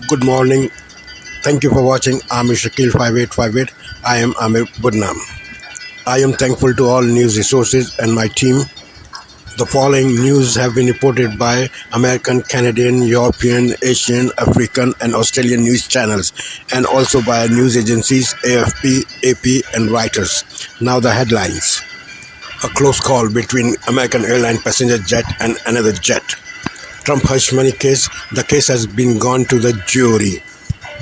Good morning. Thank you for watching Amir Shakil 5858. I am Amir Budnam. I am thankful to all news resources and my team. The following news have been reported by American, Canadian, European, Asian, African and Australian news channels and also by news agencies AFP, AP and Reuters. Now the headlines. A close call between American airline passenger jet and another jet. Trump hush money case. The case has been gone to the jury.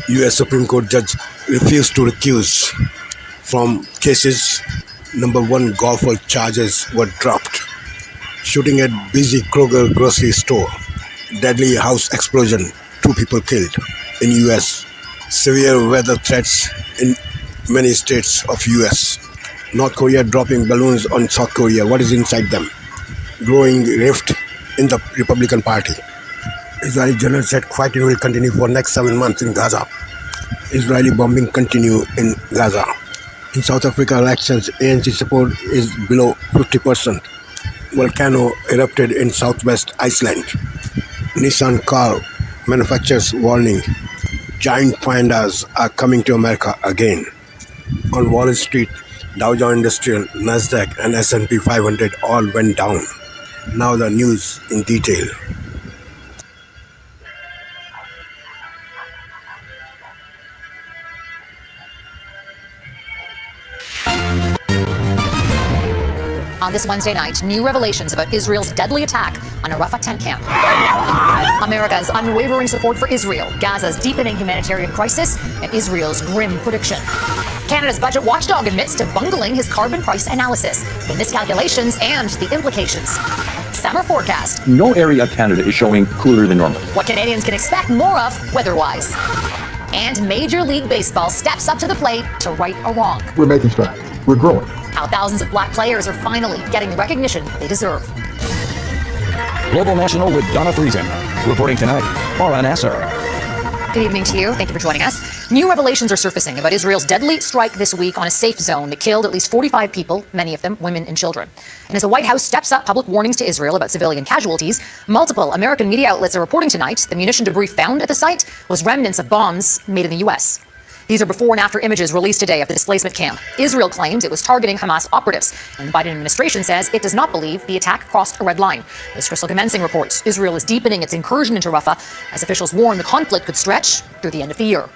U.S. Supreme Court judge refused to recuse from cases. Number 1 golfer charges were dropped. Shooting at busy Kroger grocery store. Deadly house explosion. 2 people killed in U.S. Severe weather threats in many states of U.S. North Korea dropping balloons on South Korea. What is inside them? Growing rift in the Republican Party. Israeli general said fighting will continue for next 7 months in Gaza. Israeli bombing continue in Gaza. In South Africa elections, ANC support is below 50%. Volcano erupted in southwest Iceland. Nissan car manufacturers warning. Giant pandas are coming to America again. On Wall Street, Dow Jones Industrial, Nasdaq and S&P 500 all went down. Now the news in detail. On this Wednesday night, new revelations about Israel's deadly attack on a Rafah tent camp. America's unwavering support for Israel, Gaza's deepening humanitarian crisis, and Israel's grim prediction. Canada's budget watchdog admits to bungling his carbon price analysis, the miscalculations and the implications. Summer forecast. No area of Canada is showing cooler than normal. What Canadians can expect more of weather-wise. And Major League Baseball steps up to the plate to right a wrong. We're making strides. We're growing. How thousands of black players are finally getting the recognition they deserve. Global National with Donna Friesen. Reporting tonight, Paula Nasser. Good evening to you. Thank you for joining us. New revelations are surfacing about Israel's deadly strike this week on a safe zone that killed at least 45 people, many of them women and children. And as the White House steps up public warnings to Israel about civilian casualties, multiple American media outlets are reporting tonight the munition debris found at the site was remnants of bombs made in the U.S. These are before and after images released today of the displacement camp. Israel claims it was targeting Hamas operatives, and the Biden administration says it does not believe the attack crossed a red line. As Crystal Commencing reports, Israel is deepening its incursion into Rafah as officials warn the conflict could stretch through the end of the year.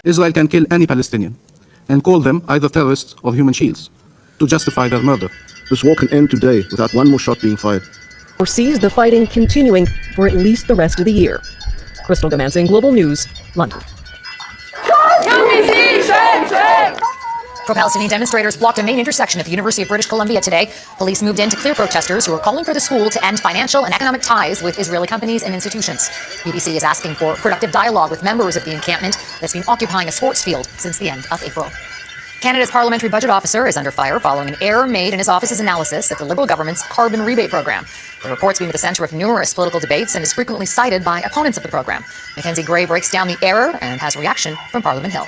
Israel can kill any Palestinian and call them either terrorists or human shields to justify their murder. This war can end today without one more shot being fired. Foresees the fighting continuing for at least the rest of the year. Crystal Commencing, Global News, London. Pro-Palestinian demonstrators blocked a main intersection at the University of British Columbia today. Police moved in to clear protesters who are calling for the school to end financial and economic ties with Israeli companies and institutions. BBC is asking for productive dialogue with members of the encampment that's been occupying a sports field since the end of April. Canada's parliamentary budget officer is under fire following an error made in his office's analysis of the Liberal government's carbon rebate program. The report's been at the centre of numerous political debates and is frequently cited by opponents of the program. Mackenzie Gray breaks down the error and has reaction from Parliament Hill.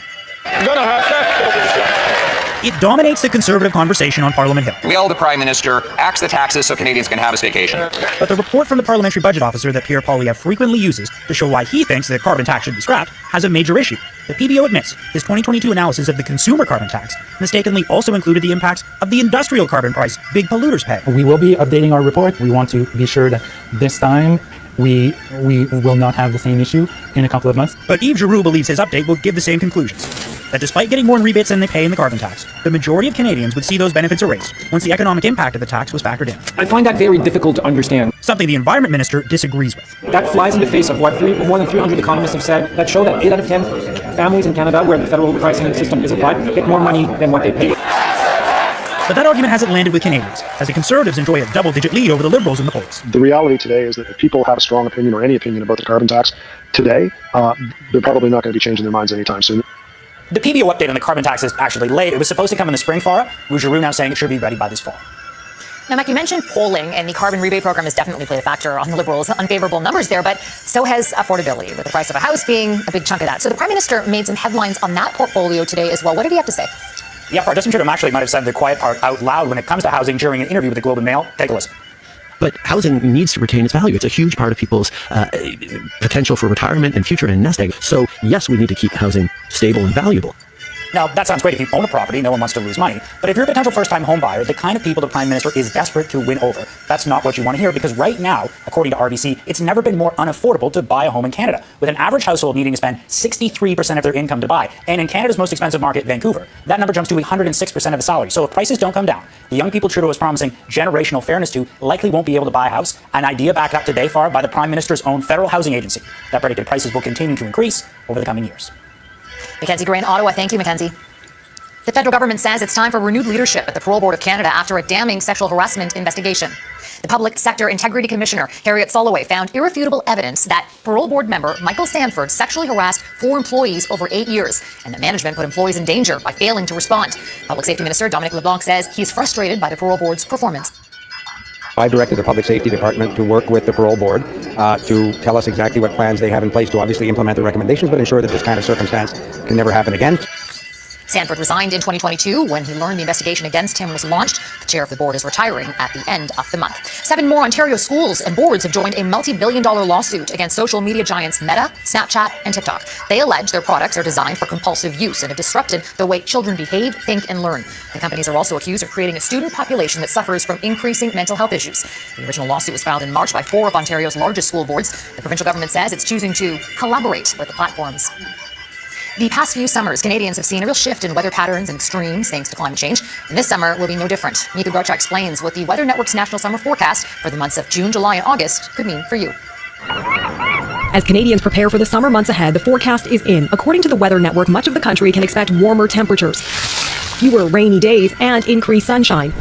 It dominates the Conservative conversation on Parliament Hill. Will the Prime Minister axe the taxes so Canadians can have a staycation? But the report from the parliamentary budget officer that Pierre Poilievre frequently uses to show why he thinks that carbon tax should be scrapped has a major issue. The PBO admits his 2022 analysis of the consumer carbon tax mistakenly also included the impacts of the industrial carbon price big polluters pay. We will be updating our report. We want to be sure that this time we will not have the same issue in a couple of months. But Yves Giroux believes his update will give the same conclusions. That despite getting more in rebates than they pay in the carbon tax, the majority of Canadians would see those benefits erased once the economic impact of the tax was factored in. I find that very difficult to understand. Something the Environment Minister disagrees with. That flies in the face of what more than 300 economists have said that show that 8 out of 10 families in Canada where the federal pricing system is applied get more money than what they pay. But that argument hasn't landed with Canadians, as the Conservatives enjoy a double-digit lead over the Liberals in the polls. The reality today is that if people have a strong opinion or any opinion about the carbon tax today, they're probably not going to be changing their minds anytime soon. The PBO update on the carbon tax is actually late. It was supposed to come in the spring, Farah, with Giroux now saying it should be ready by this fall. Now, Mike, you mentioned polling, and the carbon rebate program has definitely played a factor on the Liberals' unfavorable numbers there, but so has affordability, with the price of a house being a big chunk of that. So the Prime Minister made some headlines on that portfolio today as well. What did he have to say? Yeah, Justin Trudeau actually might have said the quiet part out loud when it comes to housing during an interview with the Globe and Mail. Take a listen. But housing needs to retain its value. It's a huge part of people's potential for retirement and future and nest egg. So yes, we need to keep housing stable and valuable. Now, that sounds great. If you own a property, no one wants to lose money. But if you're a potential first-time home buyer, the kind of people the Prime Minister is desperate to win over, that's not what you want to hear, because right now, according to RBC, it's never been more unaffordable to buy a home in Canada, with an average household needing to spend 63% of their income to buy. And in Canada's most expensive market, Vancouver, that number jumps to 106% of the salary. So if prices don't come down, the young people Trudeau is promising generational fairness to likely won't be able to buy a house, an idea backed up today far by the Prime Minister's own federal housing agency that predicted prices will continue to increase over the coming years. Mackenzie Gray in Ottawa. Thank you, Mackenzie. The federal government says it's time for renewed leadership at the Parole Board of Canada after a damning sexual harassment investigation. The Public Sector Integrity Commissioner, Harriet Soloway, found irrefutable evidence that Parole Board member Michael Sanford sexually harassed 4 employees over 8 years, and that management put employees in danger by failing to respond. Public Safety Minister Dominic LeBlanc says he's frustrated by the Parole Board's performance. I directed the Public Safety Department to work with the Parole Board to tell us exactly what plans they have in place to obviously implement the recommendations, but ensure that this kind of circumstance can never happen again. Sanford resigned in 2022 when he learned the investigation against him was launched. The chair of the board is retiring at the end of the month. 7 more Ontario schools and boards have joined a multi-billion-dollar lawsuit against social media giants Meta, Snapchat, and TikTok. They allege their products are designed for compulsive use and have disrupted the way children behave, think, and learn. The companies are also accused of creating a student population that suffers from increasing mental health issues. The original lawsuit was filed in March by 4 of Ontario's largest school boards. The provincial government says it's choosing to collaborate with the platforms. The past few summers, Canadians have seen a real shift in weather patterns and extremes thanks to climate change, and this summer will be no different. Neitha Garcha explains what the Weather Network's national summer forecast for the months of June, July, and August could mean for you. As Canadians prepare for the summer months ahead, the forecast is in. According to the Weather Network, much of the country can expect warmer temperatures, fewer rainy days, and increased sunshine.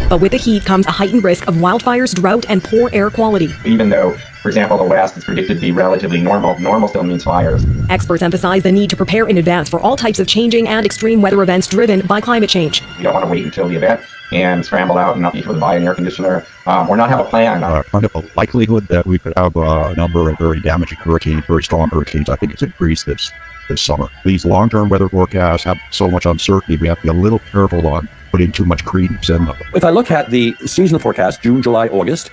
But with the heat comes a heightened risk of wildfires, drought, and poor air quality. Even though, for example, the West is predicted to be relatively normal still means fires. Experts emphasize the need to prepare in advance for all types of changing and extreme weather events driven by climate change. You don't want to wait until the event and scramble out and not be able to buy an air conditioner or not have a plan. Kind of a likelihood that we could have a number of very damaging hurricanes, very strong hurricanes. I think it's increased this summer. These long-term weather forecasts have so much uncertainty. We have to be a little careful on putting too much credence in them. If I look at the seasonal forecast, June, July, August,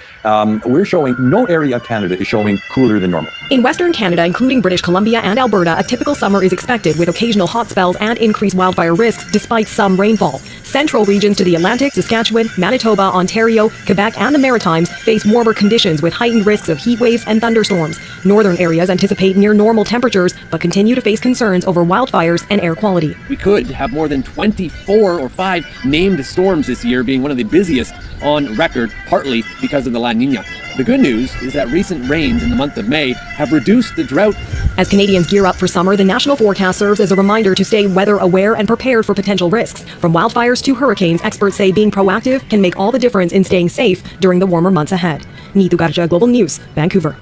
we're showing no area of Canada is showing cooler than normal. In Western Canada, including British Columbia and Alberta, a typical summer is expected with occasional hot spells and increased wildfire risks despite some rainfall. Central regions to the Atlantic, Saskatchewan, Manitoba, Ontario, Quebec, and the Maritimes face warmer conditions with heightened risks of heat waves and thunderstorms. Northern areas anticipate near normal temperatures, but continue to face concerns over wildfires and air quality. We could have more than 24 or 5 named storms this year, being one of the busiest on record, partly because of the La Nina. The good news is that recent rains in the month of May have reduced the drought. As Canadians gear up for summer, the national forecast serves as a reminder to stay weather aware and prepared for potential risks. From wildfires to hurricanes, experts say being proactive can make all the difference in staying safe during the warmer months ahead. Neetu Garcha, Global News, Vancouver.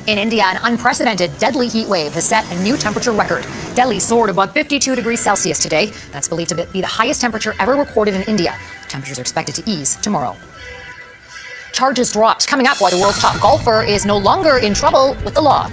In India, an unprecedented deadly heat wave has set a new temperature record. Delhi soared above 52 degrees Celsius today. That's believed to be the highest temperature ever recorded in India. Temperatures are expected to ease tomorrow. Charges dropped. Coming up, why the world's top golfer is no longer in trouble with the law.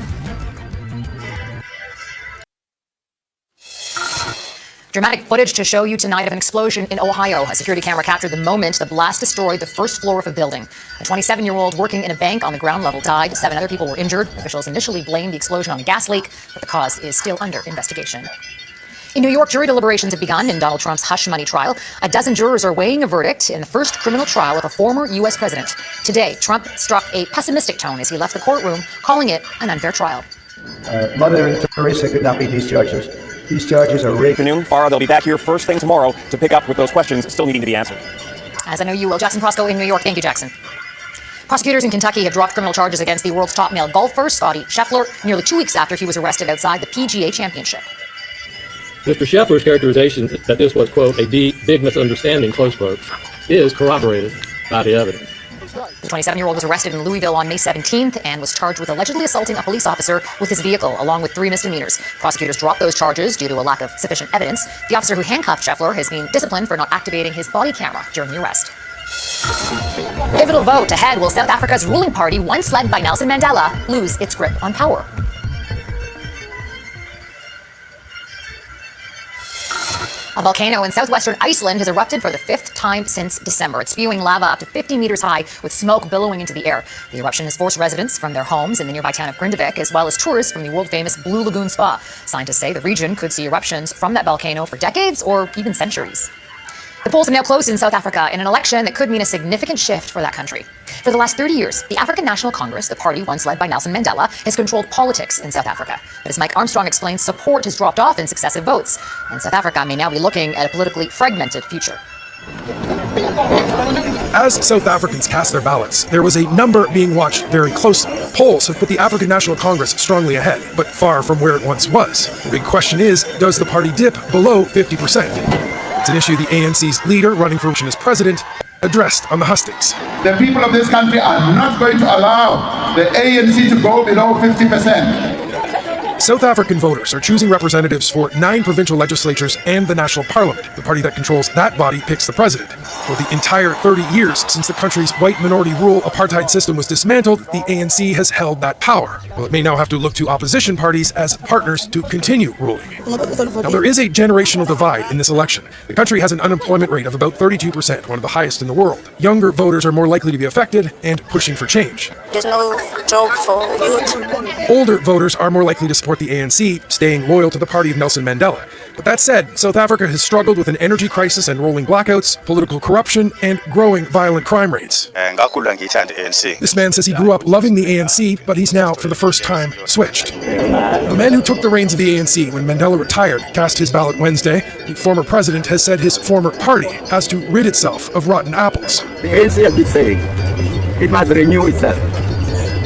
Dramatic footage to show you tonight of an explosion in Ohio. A security camera captured the moment the blast destroyed the first floor of a building. A 27-year-old working in a bank on the ground level died. 7 other people were injured. Officials initially blamed the explosion on a gas leak, but the cause is still under investigation. In New York, jury deliberations have begun in Donald Trump's hush money trial. A dozen jurors are weighing a verdict in the first criminal trial of a former U.S. president. Today, Trump struck a pessimistic tone as he left the courtroom, calling it an unfair trial. Mother Teresa could not beat these judges. These charges are rigged. Afternoon, Farah, they'll be back here first thing tomorrow to pick up with those questions still needing to be answered. As I know you will. Jackson Prosco in New York. Thank you, Jackson. Prosecutors in Kentucky have dropped criminal charges against the world's top male golfer, Scottie Scheffler, nearly 2 weeks after he was arrested outside the PGA Championship. Mr. Scheffler's characterization that this was, quote, a big misunderstanding, close quote, is corroborated by the evidence. The 27-year-old was arrested in Louisville on May 17th and was charged with allegedly assaulting a police officer with his vehicle, along with 3 misdemeanors. Prosecutors dropped those charges due to a lack of sufficient evidence. The officer who handcuffed Scheffler has been disciplined for not activating his body camera during the arrest. Pivotal vote ahead. Will South Africa's ruling party, once led by Nelson Mandela, lose its grip on power? A volcano in southwestern Iceland has erupted for the 5th time since December. It's spewing lava up to 50 meters high with smoke billowing into the air. The eruption has forced residents from their homes in the nearby town of Grindavik, as well as tourists from the world-famous Blue Lagoon Spa. Scientists say the region could see eruptions from that volcano for decades or even centuries. The polls have now closed in South Africa in an election that could mean a significant shift for that country. For the last 30 years, the African National Congress, the party once led by Nelson Mandela, has controlled politics in South Africa. But as Mike Armstrong explains, support has dropped off in successive votes, and South Africa may now be looking at a politically fragmented future. As South Africans cast their ballots, there was a number being watched very closely. Polls have put the African National Congress strongly ahead, but far from where it once was. The big question is, does the party dip below 50%? It's an issue the ANC's leader, running for election as president, addressed on the hustings. The people of this country are not going to allow the ANC to go below 50%. South African voters are choosing representatives for 9 provincial legislatures and the national parliament. The party that controls that body picks the president. For the entire 30 years since the country's white minority rule apartheid system was dismantled, the ANC has held that power. Well, it may now have to look to opposition parties as partners to continue ruling. Now, there is a generational divide in this election. The country has an unemployment rate of about 32%, one of the highest in the world. Younger voters are more likely to be affected and pushing for change. There's no job for youth. Older voters are more likely to support the ANC, staying loyal to the party of Nelson Mandela. But that said, South Africa has struggled with an energy crisis and rolling blackouts, political corruption, and growing violent crime rates. This man says he grew up loving the ANC, but he's now, for the first time, switched. The man who took the reins of the ANC when Mandela retired cast his ballot Wednesday. The former president has said his former party has to rid itself of rotten apples. The ANC has been saying it must renew itself.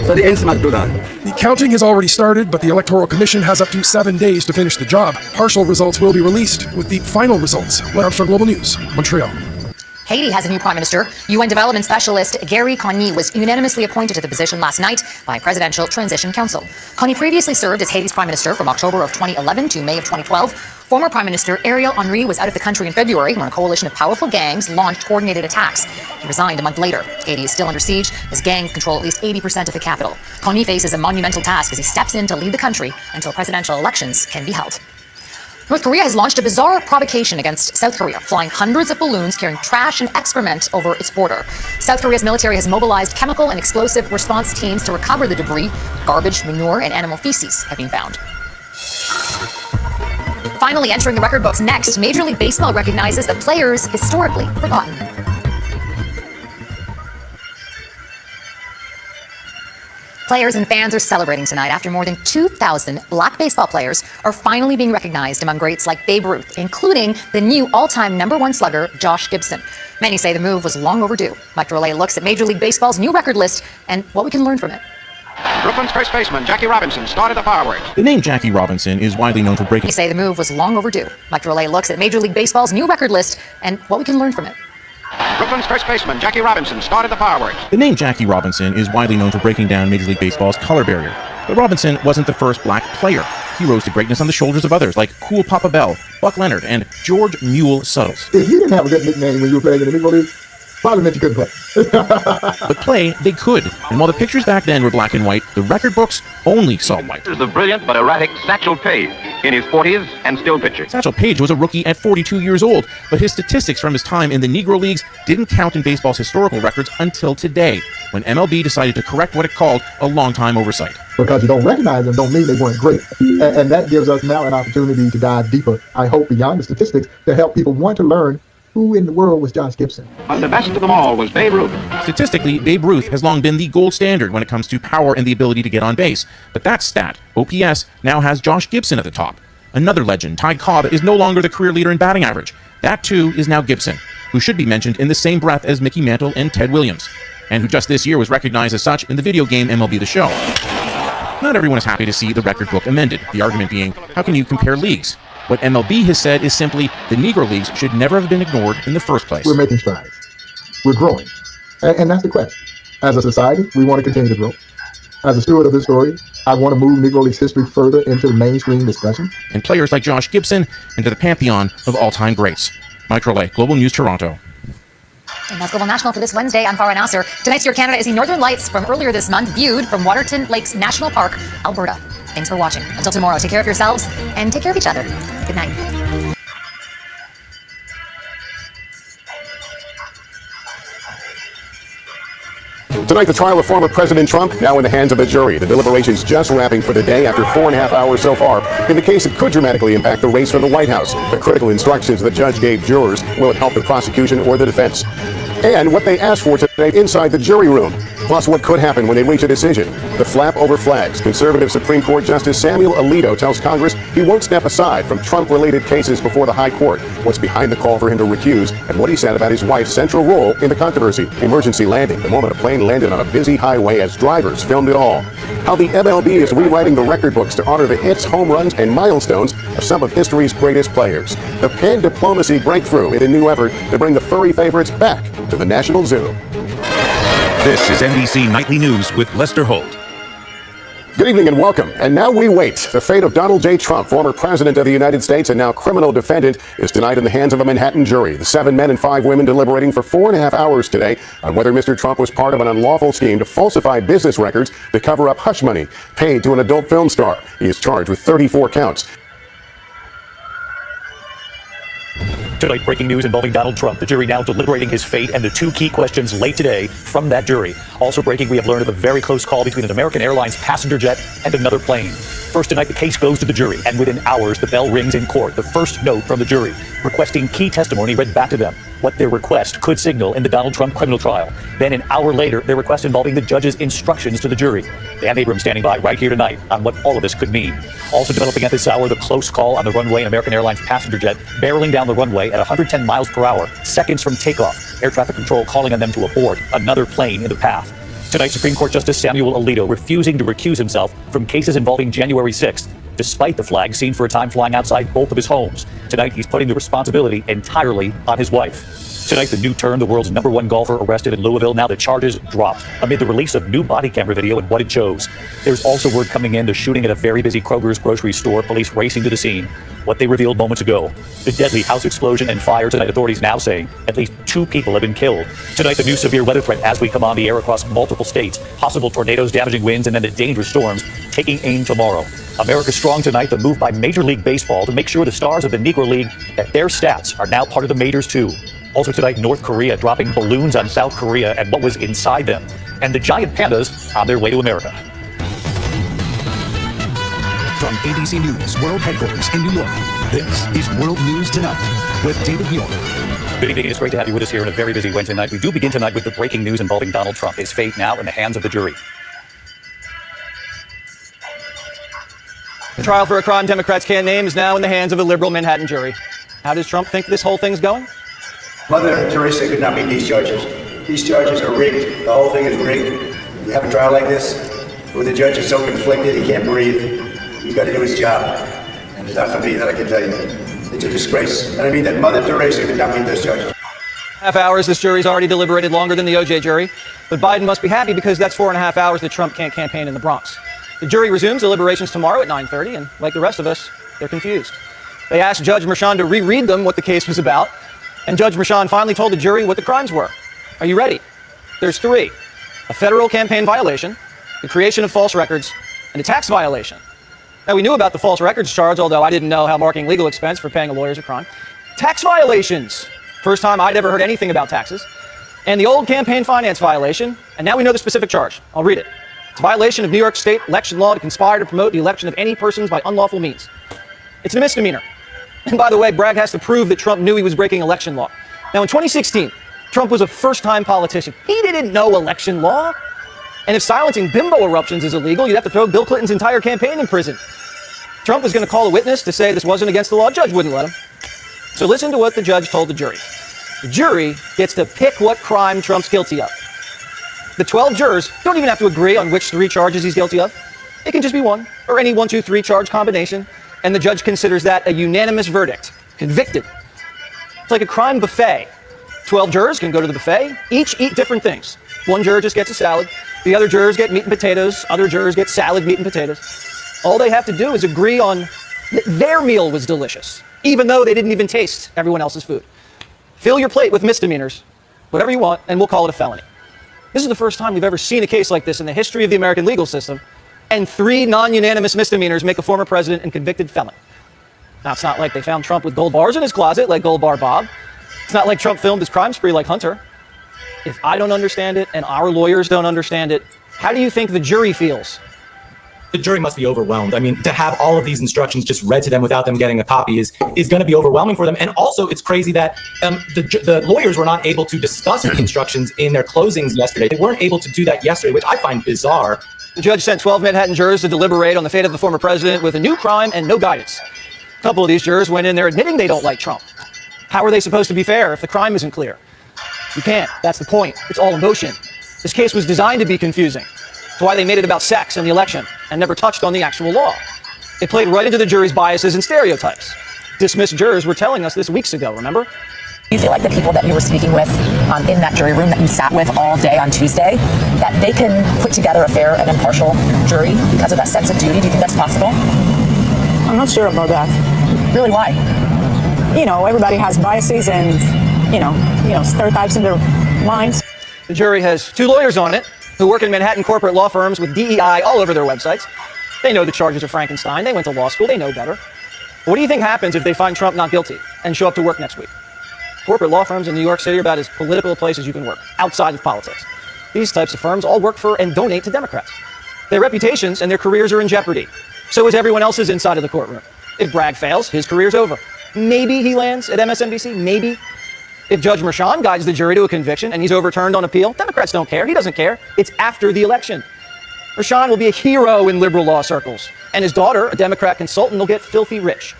So the ANC must do that. The counting has already started, but the Electoral Commission has up to 7 days to finish the job. Partial results will be released, with the final results. Armstrong Global News, Montreal. Haiti has a new prime minister. UN development specialist Gary Conny was unanimously appointed to the position last night by Presidential Transition Council. Conny previously served as Haiti's prime minister from October of 2011 to May of 2012. Former Prime Minister Ariel Henry was out of the country in February when a coalition of powerful gangs launched coordinated attacks. He resigned a month later. Haiti is still under siege as gangs control at least 80% of the capital. Conny faces a monumental task as he steps in to lead the country until presidential elections can be held. North Korea has launched a bizarre provocation against South Korea, flying hundreds of balloons carrying trash and excrement over its border. South Korea's military has mobilized chemical and explosive response teams to recover the debris. Garbage, manure, and animal feces have been found. Finally entering the record books next, Major League Baseball recognizes the players historically forgotten. Players and fans are celebrating tonight after more than 2,000 black baseball players are finally being recognized among greats like Babe Ruth, including the new all-time #1 slugger, Josh Gibson. Many say the move was long overdue. Mike Relay looks at Major League Baseball's new record list and what we can learn from it. Brooklyn's first baseman, Jackie Robinson, started the forward. The name Jackie Robinson is widely known for breaking. Many say the move was long overdue. Mike Relay looks at Major League Baseball's new record list and what we can learn from it. Brooklyn's first baseman, Jackie Robinson, started the forward. The name Jackie Robinson is widely known for breaking down Major League Baseball's color barrier. But Robinson wasn't the first black player. He rose to greatness on the shoulders of others like Cool Papa Bell, Buck Leonard, and George Mule Suttles. If you didn't have a good nickname when you were playing in the Negro League, probably meant you couldn't play. But play, they could. And while the pictures back then were black and white, the record books only saw white. This is the brilliant but erratic Satchel Paige in his 40s and still pitching. Satchel Paige was a rookie at 42 years old, but his statistics from his time in the Negro Leagues didn't count in baseball's historical records until today, when MLB decided to correct what it called a long-time oversight. Because you don't recognize them don't mean they weren't great. And that gives us now an opportunity to dive deeper, I hope, beyond the statistics to help people want to learn who in the world was Josh Gibson. But the best of them all was Babe Ruth. Statistically, Babe Ruth has long been the gold standard when it comes to power and the ability to get on base. But that stat, OPS, now has Josh Gibson at the top. Another legend, Ty Cobb, is no longer the career leader in batting average. That too is now Gibson, who should be mentioned in the same breath as Mickey Mantle and Ted Williams, and who just this year was recognized as such in the video game MLB The Show. Not everyone is happy to see the record book amended, the argument being, how can you compare leagues? What MLB has said is simply the Negro Leagues should never have been ignored in the first place. We're making strides. We're growing. And that's the question. As a society, we want to continue to grow. As a steward of this story, I want to move Negro Leagues history further into the mainstream discussion. And players like Josh Gibson into the pantheon of all-time greats. Mike Relay, Global News, Toronto. And that's Global National for this Wednesday. I'm Farah Nasser. Tonight's Your Canada is the Northern Lights from earlier this month, viewed from Waterton Lakes National Park, Alberta. Thanks for watching. Until tomorrow, take care of yourselves and take care of each other. Good night. Tonight, the trial of former President Trump now in the hands of the jury. The deliberations just wrapping for the day after 4.5 hours so far. In the case, it could dramatically impact the race for the White House. The critical instructions the judge gave jurors, will it help the prosecution or the defense? And what they asked for today inside the jury room. Plus, what could happen when they reach a decision. The flap over flags. Conservative Supreme Court Justice Samuel Alito tells Congress he won't step aside from Trump-related cases before the High Court. What's behind the call for him to recuse, and what he said about his wife's central role in the controversy. Emergency landing, the moment a plane landed on a busy highway as drivers filmed it all. How the MLB is rewriting the record books to honor the hits, home runs, and milestones of some of history's greatest players. The pen diplomacy breakthrough in a new effort to bring the furry favorites back to the National Zoo. This is NBC Nightly News with Lester Holt. Good evening and welcome. And now we wait. The fate of Donald J. Trump, former president of the United States and now criminal defendant, is tonight in the hands of a Manhattan jury. The 7 men and 5 women deliberating for 4.5 hours today on whether Mr. Trump was part of an unlawful scheme to falsify business records to cover up hush money paid to an adult film star. He is charged with 34 counts. Tonight, breaking news involving Donald Trump. The jury now deliberating his fate and the 2 key questions late today from that jury. Also breaking, we have learned of a very close call between an American Airlines passenger jet and another plane. First tonight, the case goes to the jury, and within hours, the bell rings in court. The first note from the jury, requesting key testimony read back to them. What their request could signal in the Donald Trump criminal trial. Then an hour later, their request involving the judge's instructions to the jury. Dan Abrams standing by right here tonight on what all of this could mean. Also developing at this hour, the close call on the runway, an American Airlines passenger jet barreling down the runway at 110 miles per hour, seconds from takeoff. Air traffic control calling on them to abort another plane in the path. Tonight, Supreme Court Justice Samuel Alito refusing to recuse himself from cases involving January 6th, despite the flag seen for a time flying outside both of his homes. Tonight, he's putting the responsibility entirely on his wife. Tonight, the new turn, the world's #1 golfer arrested in Louisville. Now the charges dropped amid the release of new body camera video and what it shows. There's also word coming in, the shooting at a very busy Kroger's grocery store, police racing to the scene. What they revealed moments ago. The deadly house explosion and fire tonight, authorities now saying at least 2 people have been killed. Tonight, the new severe weather threat as we come on the air across multiple states. Possible tornadoes, damaging winds, and then the dangerous storms taking aim tomorrow. America Strong tonight, the move by Major League Baseball to make sure the stars of the Negro League, that their stats are now part of the majors too. Also tonight, North Korea dropping balloons on South Korea and what was inside them. And the giant pandas on their way to America. From ABC News World Headquarters in New York, this is World News Tonight with David Muir. Good evening. It's great to have you with us here on a very busy Wednesday night. We do begin tonight with the breaking news involving Donald Trump. His fate now in the hands of the jury. The trial for a crime Democrats can't name is now in the hands of a liberal Manhattan jury. How does Trump think this whole thing's going? Mother Teresa could not meet these charges. These charges are rigged. The whole thing is rigged. We have a trial like this where the judge is so conflicted he can't breathe. He's got to do his job. And it's not for me, that I can tell you. It's a disgrace. And I mean that Mother Teresa could not meet those charges. Half hours, this jury's already deliberated longer than the OJ jury. But Biden must be happy because that's 4.5 hours that Trump can't campaign in the Bronx. The jury resumes deliberations tomorrow at 9:30, and like the rest of us, they're confused. They asked Judge Merchan to reread them what the case was about, and Judge Merchan finally told the jury what the crimes were. Are you ready? There's 3. A federal campaign violation, the creation of false records, and a tax violation. Now, we knew about the false records charge, although I didn't know how marking legal expense for paying a lawyer is a crime. Tax violations. First time I'd ever heard anything about taxes. And the old campaign finance violation, and now we know the specific charge. I'll read it. It's a violation of New York State election law to conspire to promote the election of any persons by unlawful means. It's a misdemeanor. And by the way, Bragg has to prove that Trump knew he was breaking election law. Now, in 2016, Trump was a first-time politician. He didn't know election law. And if silencing bimbo eruptions is illegal, you'd have to throw Bill Clinton's entire campaign in prison. Trump was going to call a witness to say this wasn't against the law. Judge wouldn't let him. So listen to what the judge told the jury. The jury gets to pick what crime Trump's guilty of. The 12 jurors don't even have to agree on which 3 charges he's guilty of. It can just be one, or any 1, 2, 3 charge combination, and the judge considers that a unanimous verdict. Convicted. It's like a crime buffet. 12 jurors can go to the buffet, each eat different things. One juror just gets a salad, the other jurors get meat and potatoes, other jurors get salad, meat, and potatoes. All they have to do is agree on that their meal was delicious, even though they didn't even taste everyone else's food. Fill your plate with misdemeanors, whatever you want, and we'll call it a felony. This is the first time we've ever seen a case like this in the history of the American legal system, and 3 non-unanimous misdemeanors make a former president and convicted felon. Now, it's not like they found Trump with gold bars in his closet like Gold Bar Bob. It's not like Trump filmed his crime spree like Hunter. If I don't understand it and our lawyers don't understand it, how do you think the jury feels? The jury must be overwhelmed. I mean, to have all of these instructions just read to them without them getting a copy is going to be overwhelming for them. And also, it's crazy that the lawyers were not able to discuss the instructions in their closings yesterday. They weren't able to do that yesterday, which I find bizarre. The judge sent 12 Manhattan jurors to deliberate on the fate of the former president with a new crime and no guidance. A couple of these jurors went in there admitting they don't like Trump. How are they supposed to be fair if the crime isn't clear? You can't. That's the point. It's all emotion. This case was designed to be confusing. That's why they made it about sex and the election and never touched on the actual law. It played right into the jury's biases and stereotypes. Dismissed jurors were telling us this weeks ago, remember? You feel like the people that you were speaking with in that jury room that you sat with all day on Tuesday, that they can put together a fair and impartial jury because of that sense of duty? Do you think that's possible? I'm not sure about that. Really, why? You know, everybody has biases and, you know, stereotypes in their minds. The jury has 2 lawyers on it who work in Manhattan corporate law firms with DEI all over their websites. They know the charges are Frankenstein. They went to law school. They know better. What do you think happens if they find Trump not guilty and show up to work next week? Corporate law firms in New York City are about as political a place as you can work, outside of politics. These types of firms all work for and donate to Democrats. Their reputations and their careers are in jeopardy. So is everyone else's inside of the courtroom. If Bragg fails, his career's over. Maybe he lands at MSNBC, maybe. If Judge Merchan guides the jury to a conviction and he's overturned on appeal, Democrats don't care. He doesn't care. It's after the election. Merchan will be a hero in liberal law circles, and his daughter, a Democrat consultant, will get filthy rich.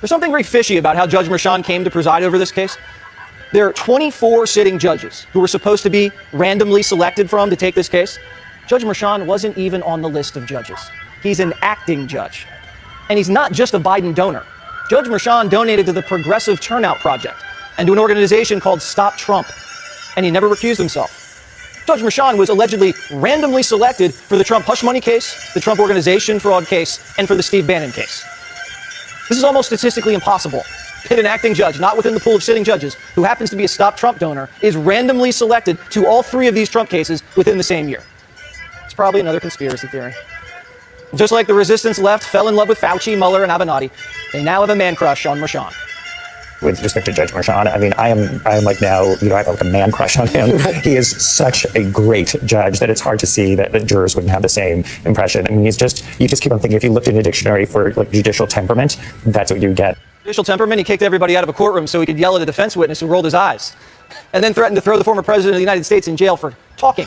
There's something very fishy about how Judge Merchan came to preside over this case. There are 24 sitting judges who were supposed to be randomly selected from to take this case. Judge Merchan wasn't even on the list of judges. He's an acting judge. And he's not just a Biden donor. Judge Merchan donated to the Progressive Turnout Project and to an organization called Stop Trump. And he never recused himself. Judge Merchan was allegedly randomly selected for the Trump hush money case, the Trump organization fraud case, and for the Steve Bannon case. This is almost statistically impossible. Pit an acting judge, not within the pool of sitting judges, who happens to be a Stop Trump donor, is randomly selected to all 3 of these Trump cases within the same year. It's probably another conspiracy theory. Just like the resistance left fell in love with Fauci, Mueller, and Avenatti, they now have a man crush on Merchan. With respect to Judge Merchan, I mean, I am like now, I have like a man crush on him. He is such a great judge that it's hard to see that the jurors wouldn't have the same impression. I mean, you just keep on thinking, if you looked in a dictionary for like judicial temperament, that's what you get. Judicial temperament, he kicked everybody out of a courtroom so he could yell at a defense witness who rolled his eyes, and then threatened to throw the former president of the United States in jail for talking.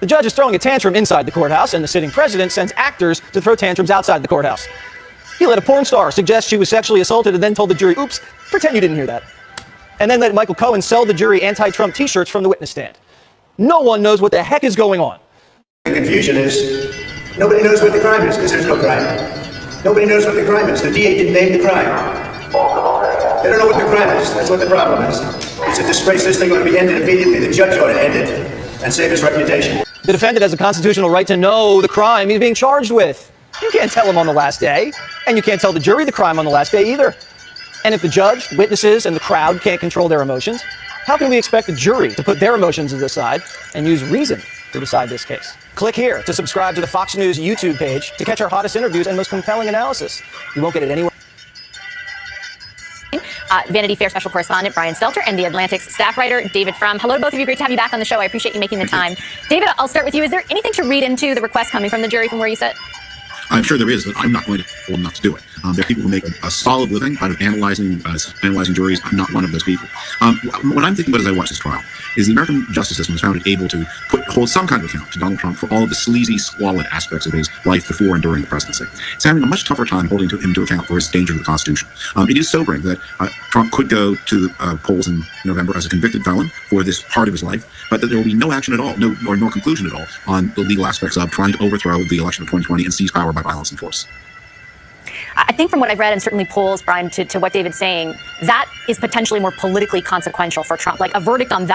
The judge is throwing a tantrum inside the courthouse, and the sitting president sends actors to throw tantrums outside the courthouse. He let a porn star suggest she was sexually assaulted and then told the jury, oops, pretend you didn't hear that. And then let Michael Cohen sell the jury anti-Trump t-shirts from the witness stand. No one knows what the heck is going on. The confusion is nobody knows what the crime is because there's no crime. Nobody knows what the crime is. The DA didn't name the crime. They don't know what the crime is. That's what the problem is. It's a disgrace. This thing ought to be ended immediately. The judge ought to end it and save his reputation. The defendant has a constitutional right to know the crime he's being charged with. You can't tell him on the last day, and you can't tell the jury the crime on the last day either. And if the judge, witnesses, and the crowd can't control their emotions, how can we expect the jury to put their emotions to the side and use reason to decide this case? Click here to subscribe to the Fox News YouTube page to catch our hottest interviews and most compelling analysis. You won't get it anywhere. Vanity Fair special correspondent Brian Stelter and The Atlantic's staff writer David Frum. Hello to both of you. Great to have you back on the show. I appreciate you making the time. David, I'll start with you. Is there anything to read into the request coming from the jury from where you sit? I'm sure there is, but I'm not going to hold enough to do it. There are people who make a solid living out of analyzing juries. I'm not one of those people. What I'm thinking about as I watch this trial is the American justice system is found able to hold some kind of account to Donald Trump for all of the sleazy, squalid aspects of his life before and during the presidency. It's having a much tougher time holding him to account for his danger to the Constitution. It is sobering that Trump could go to the polls in November as a convicted felon for this part of his life, but that there will be no action at all, no conclusion at all on the legal aspects of trying to overthrow the election of 2020 and seize power by violence and force. I think from what I've read, and certainly polls, Brian, to what David's saying, that is potentially more politically consequential for Trump. Like a verdict on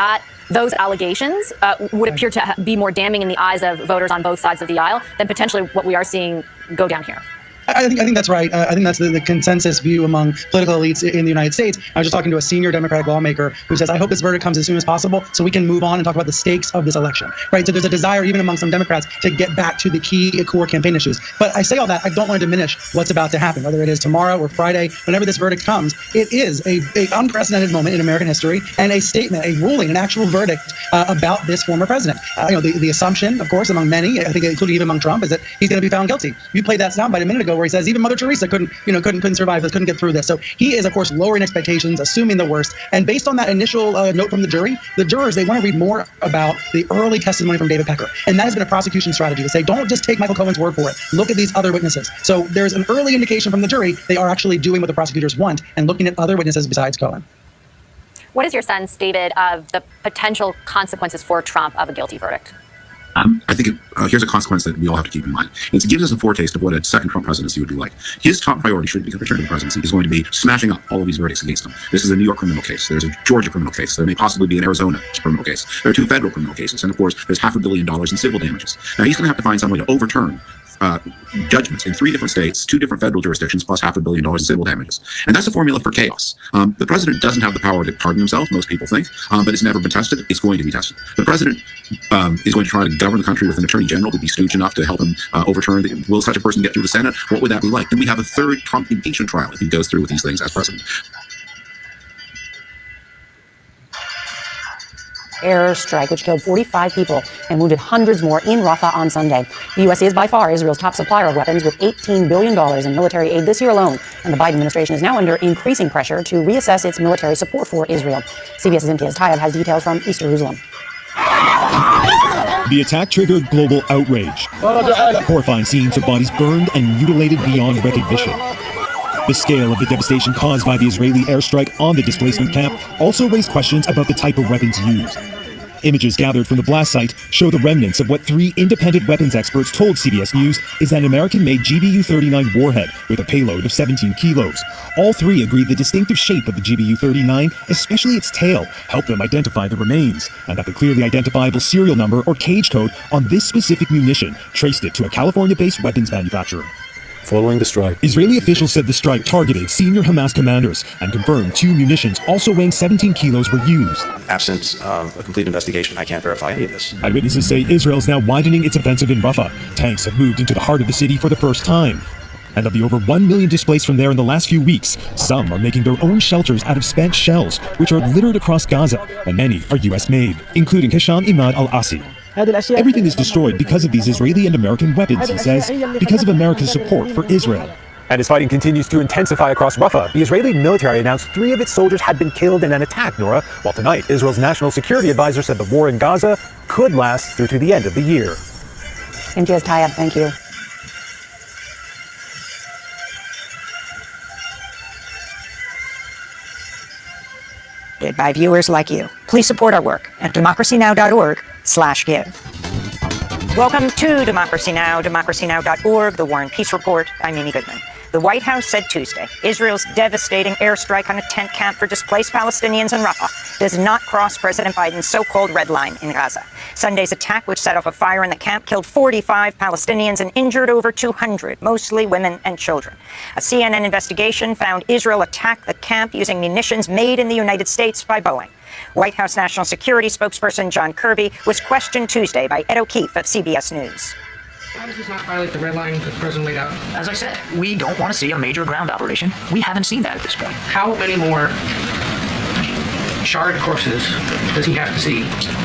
those allegations would appear to be more damning in the eyes of voters on both sides of the aisle than potentially what we are seeing go down here. I think that's right. I think that's the consensus view among political elites in the United States. I was just talking to a senior Democratic lawmaker who says, I hope this verdict comes as soon as possible so we can move on and talk about the stakes of this election, right? So there's a desire even among some Democrats to get back to the key core campaign issues. But I say all that, I don't want to diminish what's about to happen, whether it is tomorrow or Friday, whenever this verdict comes. It is a unprecedented moment in American history and a statement, a ruling, an actual verdict about this former president. The assumption, of course, among many, I think including even among Trump, is that he's going to be found guilty. You played that soundbite a minute ago where he says even Mother Teresa couldn't survive this, couldn't get through this. So he is, of course, lowering expectations, assuming the worst. And based on that initial note from the jury, the jurors, they want to read more about the early testimony from David Pecker. And that has been a prosecution strategy to say, don't just take Michael Cohen's word for it. Look at these other witnesses. So there's an early indication from the jury they are actually doing what the prosecutors want and looking at other witnesses besides Cohen. What is your sense, David, of the potential consequences for Trump of a guilty verdict? I think here's a consequence that we all have to keep in mind. It gives us a foretaste of what a second Trump presidency would be like. His top priority, should he return to the presidency, is going to be smashing up all of these verdicts against him. This is a New York criminal case. There's a Georgia criminal case. There may possibly be an Arizona criminal case. There are 2 federal criminal cases. And of course, there's $500 million in civil damages. Now, he's going to have to find some way to overturn judgments in 3 different states, 2 different federal jurisdictions, plus $500 million in civil damages. And that's a formula for chaos. The president doesn't have the power to pardon himself, most people think, but it's never been tested. It's going to be tested. The president is going to try to govern the country with an attorney general who would be stooge enough to help him overturn will such a person get through the Senate? What would that be like? Then we have a 3rd Trump impeachment trial if he goes through with these things as president. Airstrike, which killed 45 people and wounded hundreds more in Rafah on Sunday. The U.S. is by far Israel's top supplier of weapons, with $18 billion in military aid this year alone. And the Biden administration is now under increasing pressure to reassess its military support for Israel. CBS's Imtiaz Tayeb has details from East Jerusalem. The attack triggered global outrage. Horrifying scenes of bodies burned and mutilated beyond recognition. The scale of the devastation caused by the Israeli airstrike on the displacement camp also raised questions about the type of weapons used. Images gathered from the blast site show the remnants of what 3 independent weapons experts told CBS News is an American-made GBU-39 warhead with a payload of 17 kilos. All 3 agreed the distinctive shape of the GBU-39, especially its tail, helped them identify the remains, and that the clearly identifiable serial number or cage code on this specific munition traced it to a California-based weapons manufacturer. Following the strike, Israeli officials said the strike targeted senior Hamas commanders and confirmed 2 munitions also weighing 17 kilos were used. Absent a complete investigation, I can't verify any of this. Eyewitnesses say Israel is now widening its offensive in Rafah. Tanks have moved into the heart of the city for the first time. And of the over 1 million displaced from there in the last few weeks, some are making their own shelters out of spent shells, which are littered across Gaza, and many are U.S.-made, including Hisham Imad al-Asi. Everything is destroyed because of these Israeli and American weapons, he says, because of America's support for Israel. And as fighting continues to intensify across Rafah, the Israeli military announced 3 of its soldiers had been killed in an attack, Nora, while tonight Israel's national security advisor said the war in Gaza could last through to the end of the year. Imtiaz Tayeb, thank you. By viewers like you. Please support our work at democracynow.org/give. Welcome to Democracy Now!, democracynow.org, The War and Peace Report. I'm Amy Goodman. The White House said Tuesday Israel's devastating airstrike on a tent camp for displaced Palestinians in Rafah does not cross President Biden's so-called red line in Gaza. Sunday's attack, which set off a fire in the camp, killed 45 Palestinians and injured over 200, mostly women and children. A CNN investigation found Israel attacked the camp using munitions made in the United States by Boeing. White House National Security spokesperson John Kirby was questioned Tuesday by Ed O'Keefe of CBS News. How does this not violate the red line that the president laid out? As I said, we don't want to see a major ground operation. We haven't seen that at this point. How many more charred corpses does he have to see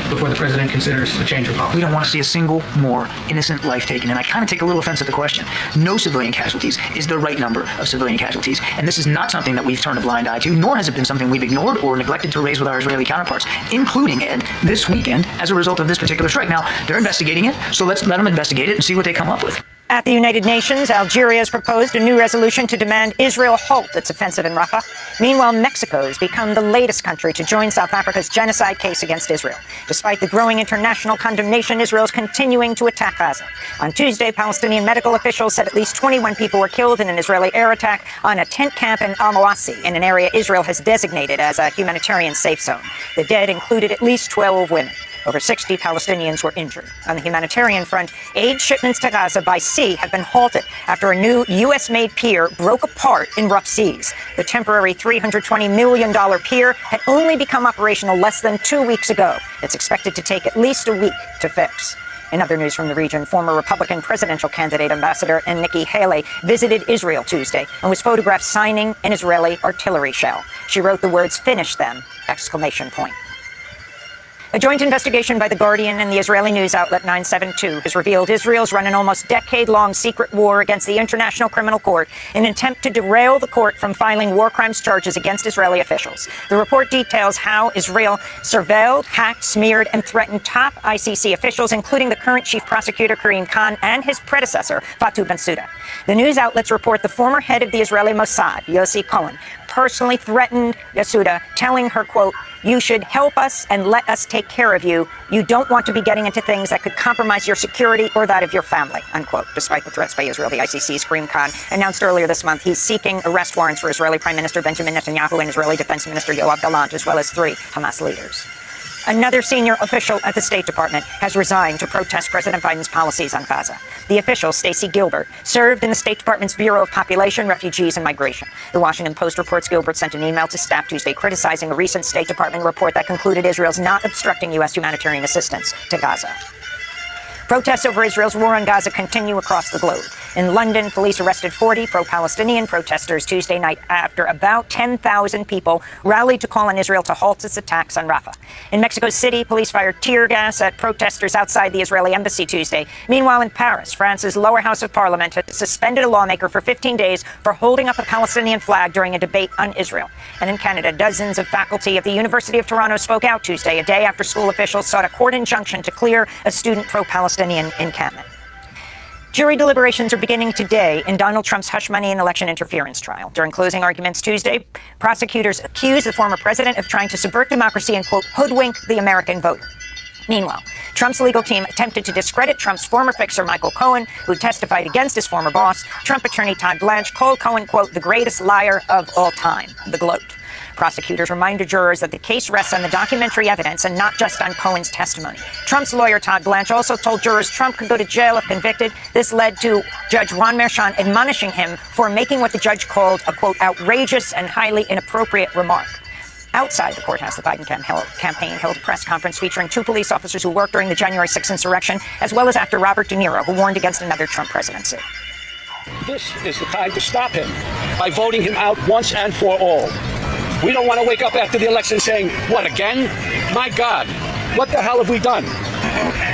before the president considers a change of policy? We don't want to see a single more innocent life taken. And I kind of take a little offense at the question. No civilian casualties is the right number of civilian casualties. And this is not something that we've turned a blind eye to, nor has it been something we've ignored or neglected to raise with our Israeli counterparts, including, Ed, this weekend as a result of this particular strike. Now, they're investigating it, so let's let them investigate it and see what they come up with. At the United Nations, Algeria has proposed a new resolution to demand Israel halt its offensive in Rafah. Meanwhile, Mexico has become the latest country to join South Africa's genocide case against Israel. Despite the growing international condemnation, Israel is continuing to attack Gaza. On Tuesday, Palestinian medical officials said at least 21 people were killed in an Israeli air attack on a tent camp in Al-Mawasi, in an area Israel has designated as a humanitarian safe zone. The dead included at least 12 women. Over 60 Palestinians were injured. On the humanitarian front, aid shipments to Gaza by sea have been halted after a new U.S.-made pier broke apart in rough seas. The temporary $320 million pier had only become operational less than 2 weeks ago. It's expected to take at least a week to fix. In other news from the region, former Republican presidential candidate Ambassador Nikki Haley visited Israel Tuesday and was photographed signing an Israeli artillery shell. She wrote the words, "Finish them!" exclamation point. A joint investigation by The Guardian and the Israeli news outlet 972 has revealed Israel's run an almost decade-long secret war against the International Criminal Court in an attempt to derail the court from filing war crimes charges against Israeli officials. The report details how Israel surveilled, hacked, smeared, and threatened top ICC officials, including the current chief prosecutor Karim Khan and his predecessor, Fatou Bensouda. The news outlets report the former head of the Israeli Mossad, Yossi Cohen, personally threatened Bensouda, telling her, quote, "You should help us and let us take care of you. You don't want to be getting into things that could compromise your security or that of your family," unquote. Despite the threats by Israel, the ICC's Karim Khan announced earlier this month he's seeking arrest warrants for Israeli Prime Minister Benjamin Netanyahu and Israeli Defense Minister Yoav Gallant, as well as 3 Hamas leaders. Another senior official at the State Department has resigned to protest President Biden's policies on Gaza. The official, Stacey Gilbert, served in the State Department's Bureau of Population, Refugees, and Migration. The Washington Post reports Gilbert sent an email to staff Tuesday criticizing a recent State Department report that concluded Israel's not obstructing U.S. humanitarian assistance to Gaza. Protests over Israel's war on Gaza continue across the globe. In London, police arrested 40 pro-Palestinian protesters Tuesday night after about 10,000 people rallied to call on Israel to halt its attacks on Rafah. In Mexico City, police fired tear gas at protesters outside the Israeli embassy Tuesday. Meanwhile, in Paris, France's lower house of parliament has suspended a lawmaker for 15 days for holding up a Palestinian flag during a debate on Israel. And in Canada, dozens of faculty of the University of Toronto spoke out Tuesday, a day after school officials sought a court injunction to clear a student pro-Palestinian encampment. Jury deliberations are beginning today in Donald Trump's hush money and election interference trial. During closing arguments Tuesday, prosecutors accused the former president of trying to subvert democracy and, quote, hoodwink the American voter. Meanwhile, Trump's legal team attempted to discredit Trump's former fixer, Michael Cohen, who testified against his former boss. Trump attorney Todd Blanche called Cohen, quote, the greatest liar of all time, the gloat. Prosecutors reminded jurors that the case rests on the documentary evidence and not just on Cohen's testimony. Trump's lawyer, Todd Blanche, also told jurors Trump could go to jail if convicted. This led to Judge Juan Merchan admonishing him for making what the judge called a, quote, outrageous and highly inappropriate remark. Outside the courthouse, the Biden campaign held a press conference featuring 2 police officers who worked during the January 6th insurrection, as well as actor Robert De Niro, who warned against another Trump presidency. This is the time to stop him by voting him out once and for all. We don't want to wake up after the election saying, what, again? My God, what the hell have we done?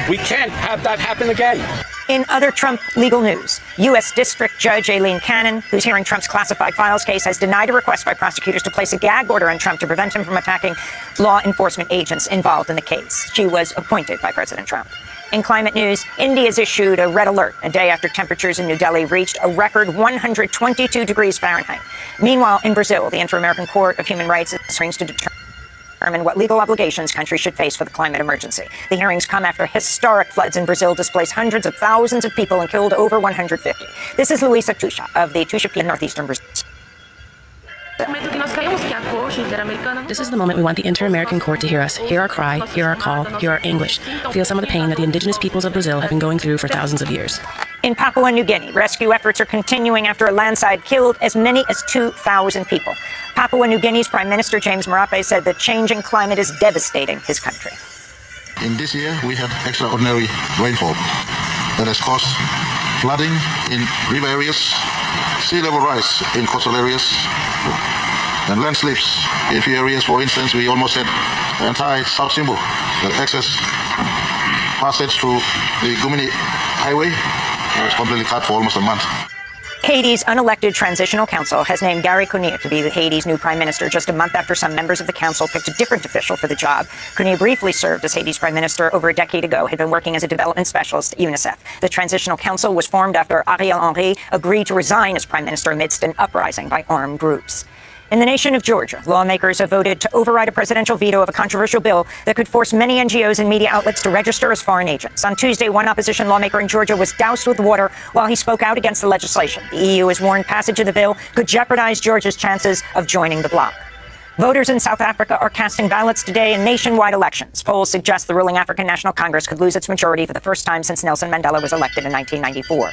We can't have that happen again. In other Trump legal news, U.S. District Judge Aileen Cannon, who's hearing Trump's classified files case, has denied a request by prosecutors to place a gag order on Trump to prevent him from attacking law enforcement agents involved in the case. She was appointed by President Trump. In climate news, India's issued a red alert a day after temperatures in New Delhi reached a record 122 degrees Fahrenheit. Meanwhile, in Brazil, the Inter-American Court of Human Rights is hearings to determine what legal obligations countries should face for the climate emergency. The hearings come after historic floods in Brazil displaced hundreds of thousands of people and killed over 150. This is Luisa Tucha of the Tucha in northeastern Brazil. This is the moment we want the Inter-American Court to hear us, hear our cry, hear our call, hear our anguish, feel some of the pain that the indigenous peoples of Brazil have been going through for thousands of years. In Papua New Guinea, rescue efforts are continuing after a landslide killed as many as 2,000 people. Papua New Guinea's Prime Minister James Marape said the changing climate is devastating his country. In this year, we had extraordinary rainfall that has caused flooding in river areas, sea level rise in coastal areas, and landslips in few areas. For instance, we almost had the entire South Simbu, the access passage through the Gumini Highway, was completely cut for almost a month. Haiti's unelected transitional council has named Gary Conille to be Haiti's new prime minister just a month after some members of the council picked a different official for the job. Conille briefly served as Haiti's prime minister over a decade ago, had been working as a development specialist at UNICEF. The transitional council was formed after Ariel Henry agreed to resign as prime minister amidst an uprising by armed groups. In the nation of Georgia, lawmakers have voted to override a presidential veto of a controversial bill that could force many NGOs and media outlets to register as foreign agents. On Tuesday, one opposition lawmaker in Georgia was doused with water while he spoke out against the legislation. The EU has warned passage of the bill could jeopardize Georgia's chances of joining the bloc. Voters in South Africa are casting ballots today in nationwide elections. Polls suggest the ruling African National Congress could lose its majority for the first time since Nelson Mandela was elected in 1994.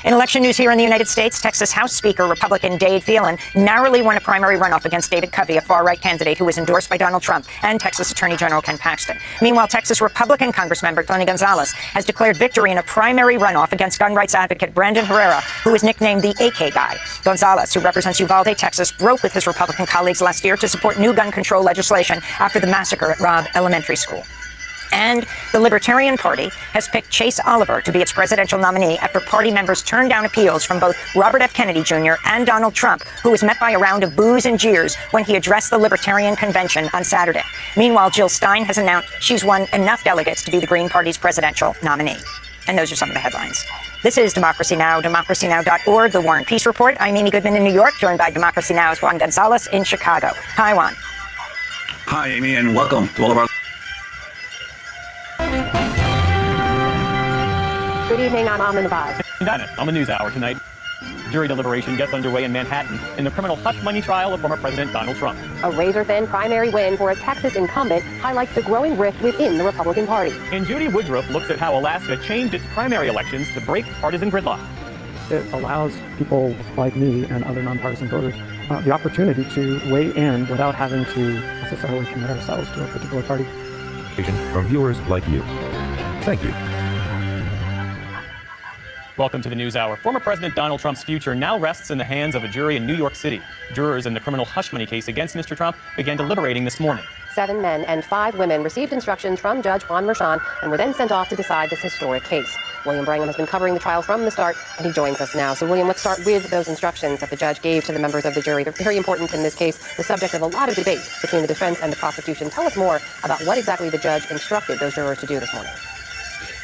In election news here in the United States, Texas House Speaker Republican Dade Phelan narrowly won a primary runoff against David Covey, a far-right candidate who was endorsed by Donald Trump and Texas Attorney General Ken Paxton. Meanwhile, Texas Republican Congressmember Tony Gonzalez has declared victory in a primary runoff against gun rights advocate Brandon Herrera, who is nicknamed the AK Guy. Gonzalez, who represents Uvalde, Texas, broke with his Republican colleagues last year to support new gun control legislation after the massacre at Robb Elementary School. And the Libertarian Party has picked Chase Oliver to be its presidential nominee after party members turned down appeals from both Robert F. Kennedy Jr. and Donald Trump, who was met by a round of boos and jeers when he addressed the Libertarian Convention on Saturday. Meanwhile, Jill Stein has announced she's won enough delegates to be the Green Party's presidential nominee. And those are some of the headlines. This is Democracy Now!, democracynow.org, The War and Peace Report. I'm Amy Goodman in New York, joined by Democracy Now!'s Juan Gonzalez in Chicago. Hi, Juan. Hi, Amy, and welcome to all of our... Good evening, I'm Amin Vaz. On the News Hour tonight, jury deliberation gets underway in Manhattan in the criminal hush money trial of former President Donald Trump. A razor-thin primary win for a Texas incumbent highlights the growing rift within the Republican Party. And Judy Woodruff looks at how Alaska changed its primary elections to break partisan gridlock. It allows people like me and other nonpartisan voters the opportunity to weigh in without having to necessarily commit ourselves to a particular party. From viewers like you. Thank you. Welcome to the News Hour. Former President Donald Trump's future now rests in the hands of a jury in New York City. Jurors in the criminal hush money case against Mr. Trump began deliberating this morning. 7 men and 5 women received instructions from Judge Juan Merchan and were then sent off to decide this historic case. William Brangham has been covering the trial from the start, and he joins us now. So, William, let's start with those instructions that the judge gave to the members of the jury. They're very important in this case, the subject of a lot of debate between the defense and the prosecution. Tell us more about what exactly the judge instructed those jurors to do this morning.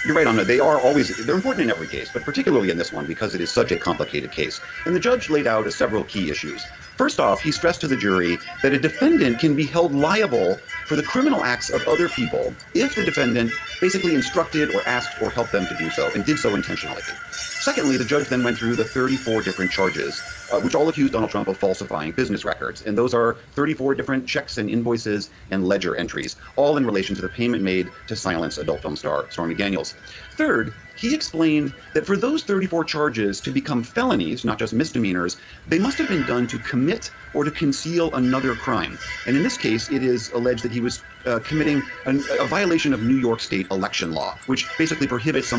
You're right on that. They're important in every case, but particularly in this one because it is such a complicated case. And the judge laid out several key issues. First off, he stressed to the jury that a defendant can be held liable for the criminal acts of other people if the defendant basically instructed or asked or helped them to do so and did so intentionally. Secondly, the judge then went through the 34 different charges, which all accused Donald Trump of falsifying business records. And those are 34 different checks and invoices and ledger entries, all in relation to the payment made to silence adult film star Stormy Daniels. Third, he explained that for those 34 charges to become felonies, not just misdemeanors, they must have been done to commit or to conceal another crime. And in this case, it is alleged that he was committing a violation of New York State election law, which basically prohibits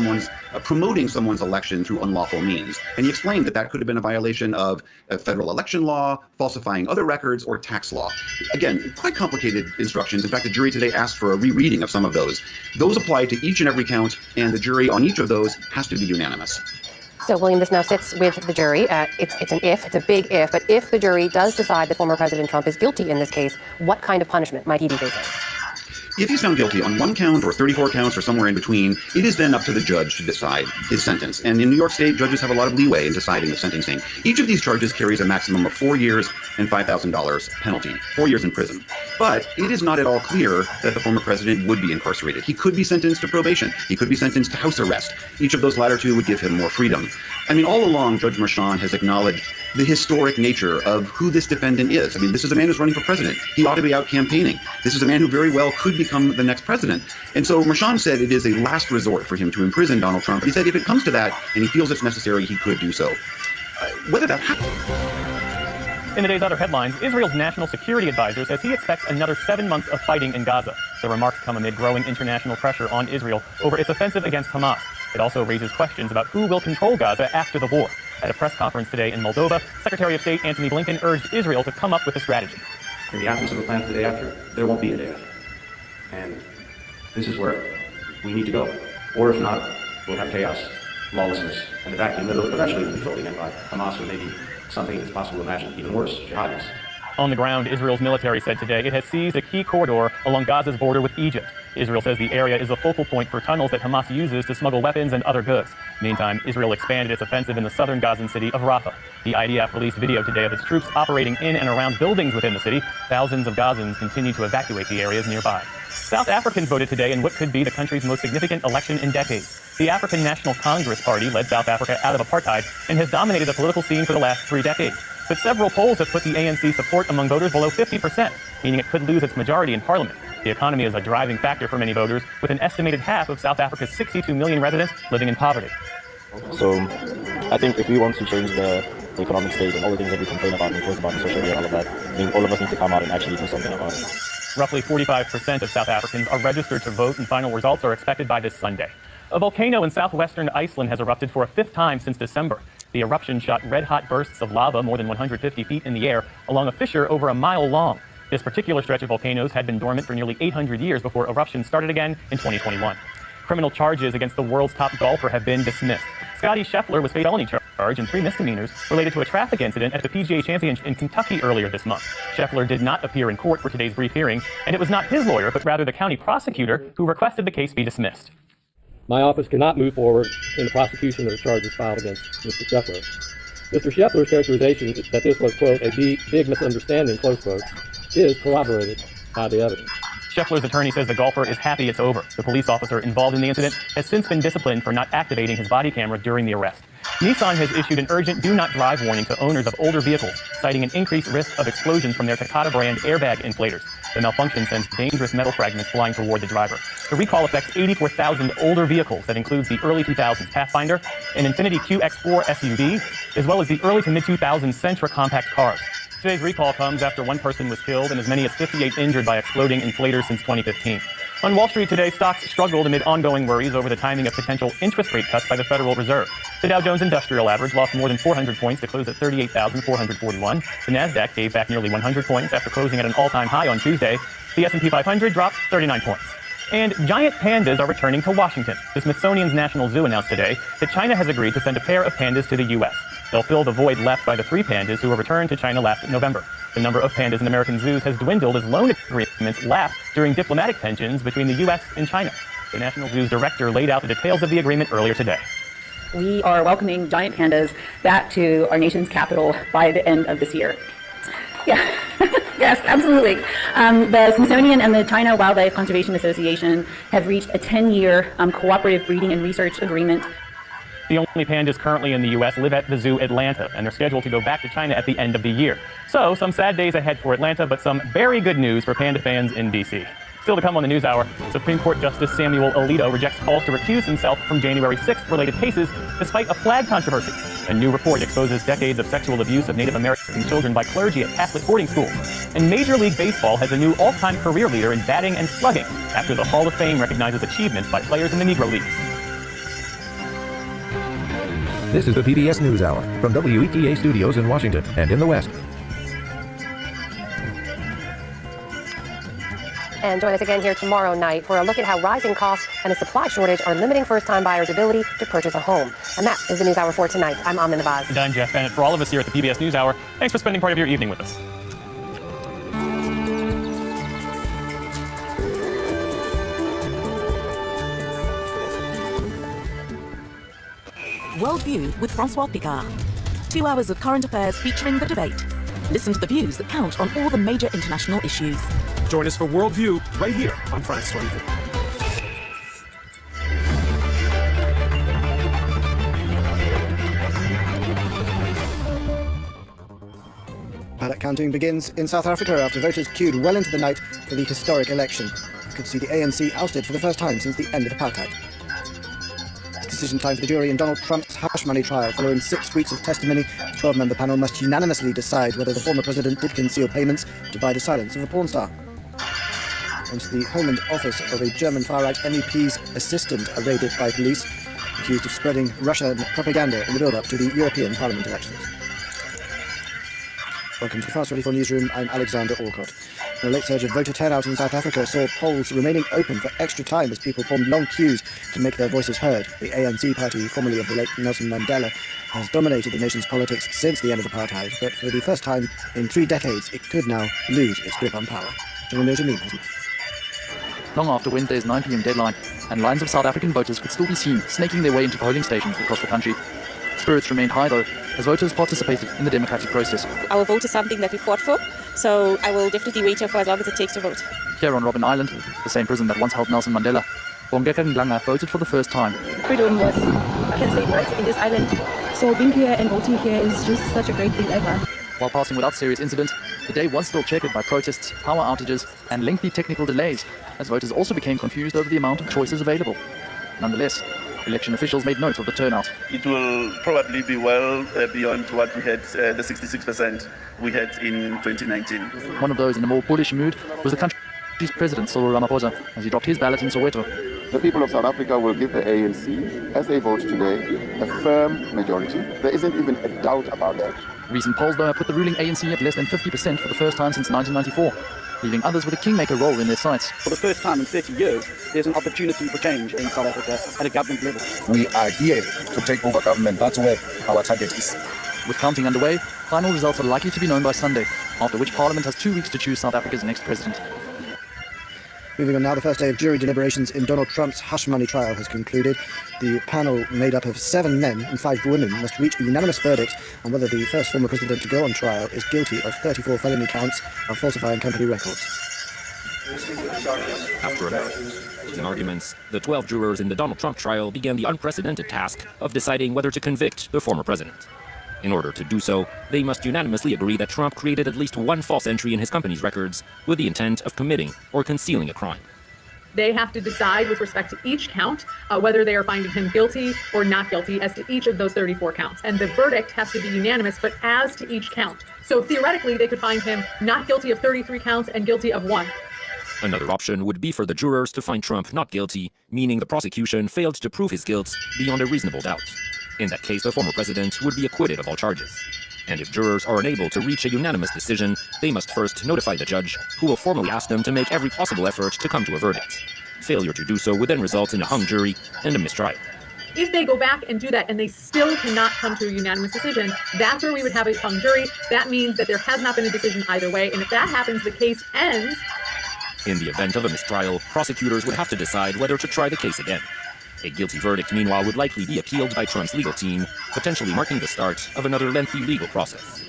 promoting someone's election through unlawful means. And he explained that could have been a violation of federal election law, falsifying other records, or tax law. Again, quite complicated instructions. In fact, the jury today asked for a rereading of some of those. Those apply to each and every count, and the jury on each of those has to be unanimous. So, William, this now sits with the jury. It's an if, it's a big if, but if the jury does decide that former President Trump is guilty in this case, what kind of punishment might he be facing? If he's found guilty on one count or 34 counts or somewhere in between, it is then up to the judge to decide his sentence. And in New York State, judges have a lot of leeway in deciding the sentencing. Each of these charges carries a maximum of 4 years and $5,000 penalty, 4 years in prison. But it is not at all clear that the former president would be incarcerated. He could be sentenced to probation. He could be sentenced to house arrest. Each of those latter two would give him more freedom. I mean, all along, Judge Merchan has acknowledged the historic nature of who this defendant is. I mean, this is a man who's running for president. He ought to be out campaigning. This is a man who very well could become the next president. And so Merchan said it is a last resort for him to imprison Donald Trump. He said if it comes to that and he feels it's necessary, he could do so. Whether that happens. In the day's other headlines, Israel's national security advisor says he expects another 7 months of fighting in Gaza. The remarks come amid growing international pressure on Israel over its offensive against Hamas. It also raises questions about who will control Gaza after the war. At a press conference today in Moldova, Secretary of State Antony Blinken urged Israel to come up with a strategy. In the absence of a plan for the day after, there won't be a day after. And this is where we need to go. Or if not, we'll have chaos, lawlessness, and the vacuum that eventually will be filled again by Hamas or maybe something that's possible to imagine even worse, jihadis. On the ground, Israel's military said today it has seized a key corridor along Gaza's border with Egypt. Israel says the area is a focal point for tunnels that Hamas uses to smuggle weapons and other goods. Meantime, Israel expanded its offensive in the southern Gazan city of Rafah. The IDF released video today of its troops operating in and around buildings within the city. Thousands of Gazans continue to evacuate the areas nearby. South Africans voted today in what could be the country's most significant election in decades. The African National Congress Party led South Africa out of apartheid and has dominated the political scene for the last 3 decades. But several polls have put the ANC support among voters below 50%, meaning it could lose its majority in parliament. The economy is a driving factor for many voters, with an estimated half of South Africa's 62 million residents living in poverty. So I think if we want to change the economic state and all the things that we complain about and post about on social media and all of that, I think all of us need to come out and actually do something about it. Roughly 45% of South Africans are registered to vote, and final results are expected by this Sunday. A volcano in southwestern Iceland has erupted for a 5th time since December. The eruption shot red-hot bursts of lava more than 150 feet in the air along a fissure over a mile long. This particular stretch of volcanoes had been dormant for nearly 800 years before eruptions started again in 2021. Criminal charges against the world's top golfer have been dismissed. Scottie Scheffler was faced felony charge and 3 misdemeanors related to a traffic incident at the PGA Championship in Kentucky earlier this month. Scheffler did not appear in court for today's brief hearing, and it was not his lawyer, but rather the county prosecutor who requested the case be dismissed. My office cannot move forward in the prosecution of the charges filed against Mr. Scheffler. Mr. Scheffler's characterization that this was, quote, a big misunderstanding, close quote, is corroborated by the evidence. Scheffler's attorney says the golfer is happy it's over. The police officer involved in the incident has since been disciplined for not activating his body camera during the arrest. Nissan has issued an urgent do not drive warning to owners of older vehicles, citing an increased risk of explosions from their Takata brand airbag inflators. The malfunction sends dangerous metal fragments flying toward the driver. The recall affects 84,000 older vehicles. That includes the early 2000s Pathfinder, an Infiniti QX4 SUV, as well as the early to mid-2000s Sentra compact cars. Today's recall comes after 1 person was killed and as many as 58 injured by exploding inflators since 2015. On Wall Street today, stocks struggled amid ongoing worries over the timing of potential interest rate cuts by the Federal Reserve. The Dow Jones Industrial Average lost more than 400 points to close at 38,441. The Nasdaq gave back nearly 100 points after closing at an all-time high on Tuesday. The S&P 500 dropped 39 points. And giant pandas are returning to Washington. The Smithsonian's National Zoo announced today that China has agreed to send a pair of pandas to the U.S. They'll fill the void left by the 3 pandas who were returned to China last November. The number of pandas in American zoos has dwindled as loan agreements lapsed during diplomatic tensions between the U.S. and China. The National Zoo's director laid out the details of the agreement earlier today. We are welcoming giant pandas back to our nation's capital by the end of this year. Yeah, yes, absolutely. The Smithsonian and the China Wildlife Conservation Association have reached a 10-year cooperative breeding and research agreement. The only pandas currently in the U.S. live at the Zoo Atlanta, and they're scheduled to go back to China at the end of the year. So, some sad days ahead for Atlanta, but some very good news for panda fans in D.C. Still to come on the NewsHour, Supreme Court Justice Samuel Alito rejects calls to recuse himself from January 6th related cases, despite a flag controversy. A new report exposes decades of sexual abuse of Native American children by clergy at Catholic boarding schools. And Major League Baseball has a new all-time career leader in batting and slugging, after the Hall of Fame recognizes achievements by players in the Negro Leagues. This is the PBS NewsHour from WETA Studios in Washington and in the West. And join us again here tomorrow night for a look at how rising costs and a supply shortage are limiting first-time buyers' ability to purchase a home. And that is the NewsHour for tonight. I'm Amna Navaz. And I'm Jeff Bennett. For all of us here at the PBS NewsHour, thanks for spending part of your evening with us. Worldview with Francois Picard. 2 hours of current affairs featuring the debate. Listen to the views that count on all the major international issues. Join us for Worldview right here on France 24. Ballot counting begins in South Africa after voters queued well into the night for the historic election. You could see the ANC ousted for the first time since the end of apartheid. Decision time for the jury in Donald Trump's hush money trial. Following 6 weeks of testimony, the 12-member panel must unanimously decide whether the former president did conceal payments to buy the silence of a porn star. And the home and office of a German far-right MEP's assistant are raided by police, accused of spreading Russian propaganda in the build-up to the European Parliament elections. Welcome to the France 24 newsroom. I'm Alexander Alcott. A late surge of voter turnout in South Africa saw polls remaining open for extra time as people formed long queues to make their voices heard. The ANC party, formerly of the late Nelson Mandela, has dominated the nation's politics since the end of apartheid, but for the first time in 3 decades, it could now lose its grip on power. John Jameen has more. Long after Wednesday's 9 p.m. deadline, and lines of South African voters could still be seen snaking their way into polling stations across the country. Spirits remained high, though, as voters participated in the democratic process. Our vote is something that we fought for, so I will definitely wait here for as long as it takes to vote. Here on Robben Island, the same prison that once held Nelson Mandela, Bongeka Nglanga voted for the first time. Freedom was, I can say, birth in this island. So being here and voting here is just such a great thing ever. While passing without serious incident, the day was still checkered by protests, power outages, and lengthy technical delays, as voters also became confused over the amount of choices available. Nonetheless, election officials made note of the turnout. It will probably be well beyond what we had, the 66% we had in 2019. One of those in a more bullish mood was the country's president, Cyril Ramaphosa, as he dropped his ballot in Soweto. The people of South Africa will give the ANC, as they vote today, a firm majority. There isn't even a doubt about that. Recent polls, though, have put the ruling ANC at less than 50% for the first time since 1994, leaving others with a kingmaker role in their sights. For the first time in 30 years, there's an opportunity for change in South Africa at a government level. We are here to take over government. That's where our target is. With counting underway, final results are likely to be known by Sunday, after which Parliament has 2 weeks to choose South Africa's next president. Moving on now, the first day of jury deliberations in Donald Trump's hush money trial has concluded. The panel, made up of 7 men and 5 women, must reach a unanimous verdict on whether the first former president to go on trial is guilty of 34 felony counts of falsifying company records. After analysis and arguments, the 12 jurors in the Donald Trump trial began the unprecedented task of deciding whether to convict the former president. In order to do so, they must unanimously agree that Trump created at least one false entry in his company's records with the intent of committing or concealing a crime. They have to decide with respect to each count whether they are finding him guilty or not guilty as to each of those 34 counts. And the verdict has to be unanimous, but as to each count. So theoretically, they could find him not guilty of 33 counts and guilty of 1. Another option would be for the jurors to find Trump not guilty, meaning the prosecution failed to prove his guilt beyond a reasonable doubt. In that case, the former president would be acquitted of all charges. And if jurors are unable to reach a unanimous decision, they must first notify the judge, who will formally ask them to make every possible effort to come to a verdict. Failure to do so would then result in a hung jury and a mistrial. If they go back and do that and they still cannot come to a unanimous decision, that's where we would have a hung jury. That means that there has not been a decision either way. And if that happens, the case ends. In the event of a mistrial, prosecutors would have to decide whether to try the case again. A guilty verdict, meanwhile, would likely be appealed by Trump's legal team, potentially marking the start of another lengthy legal process.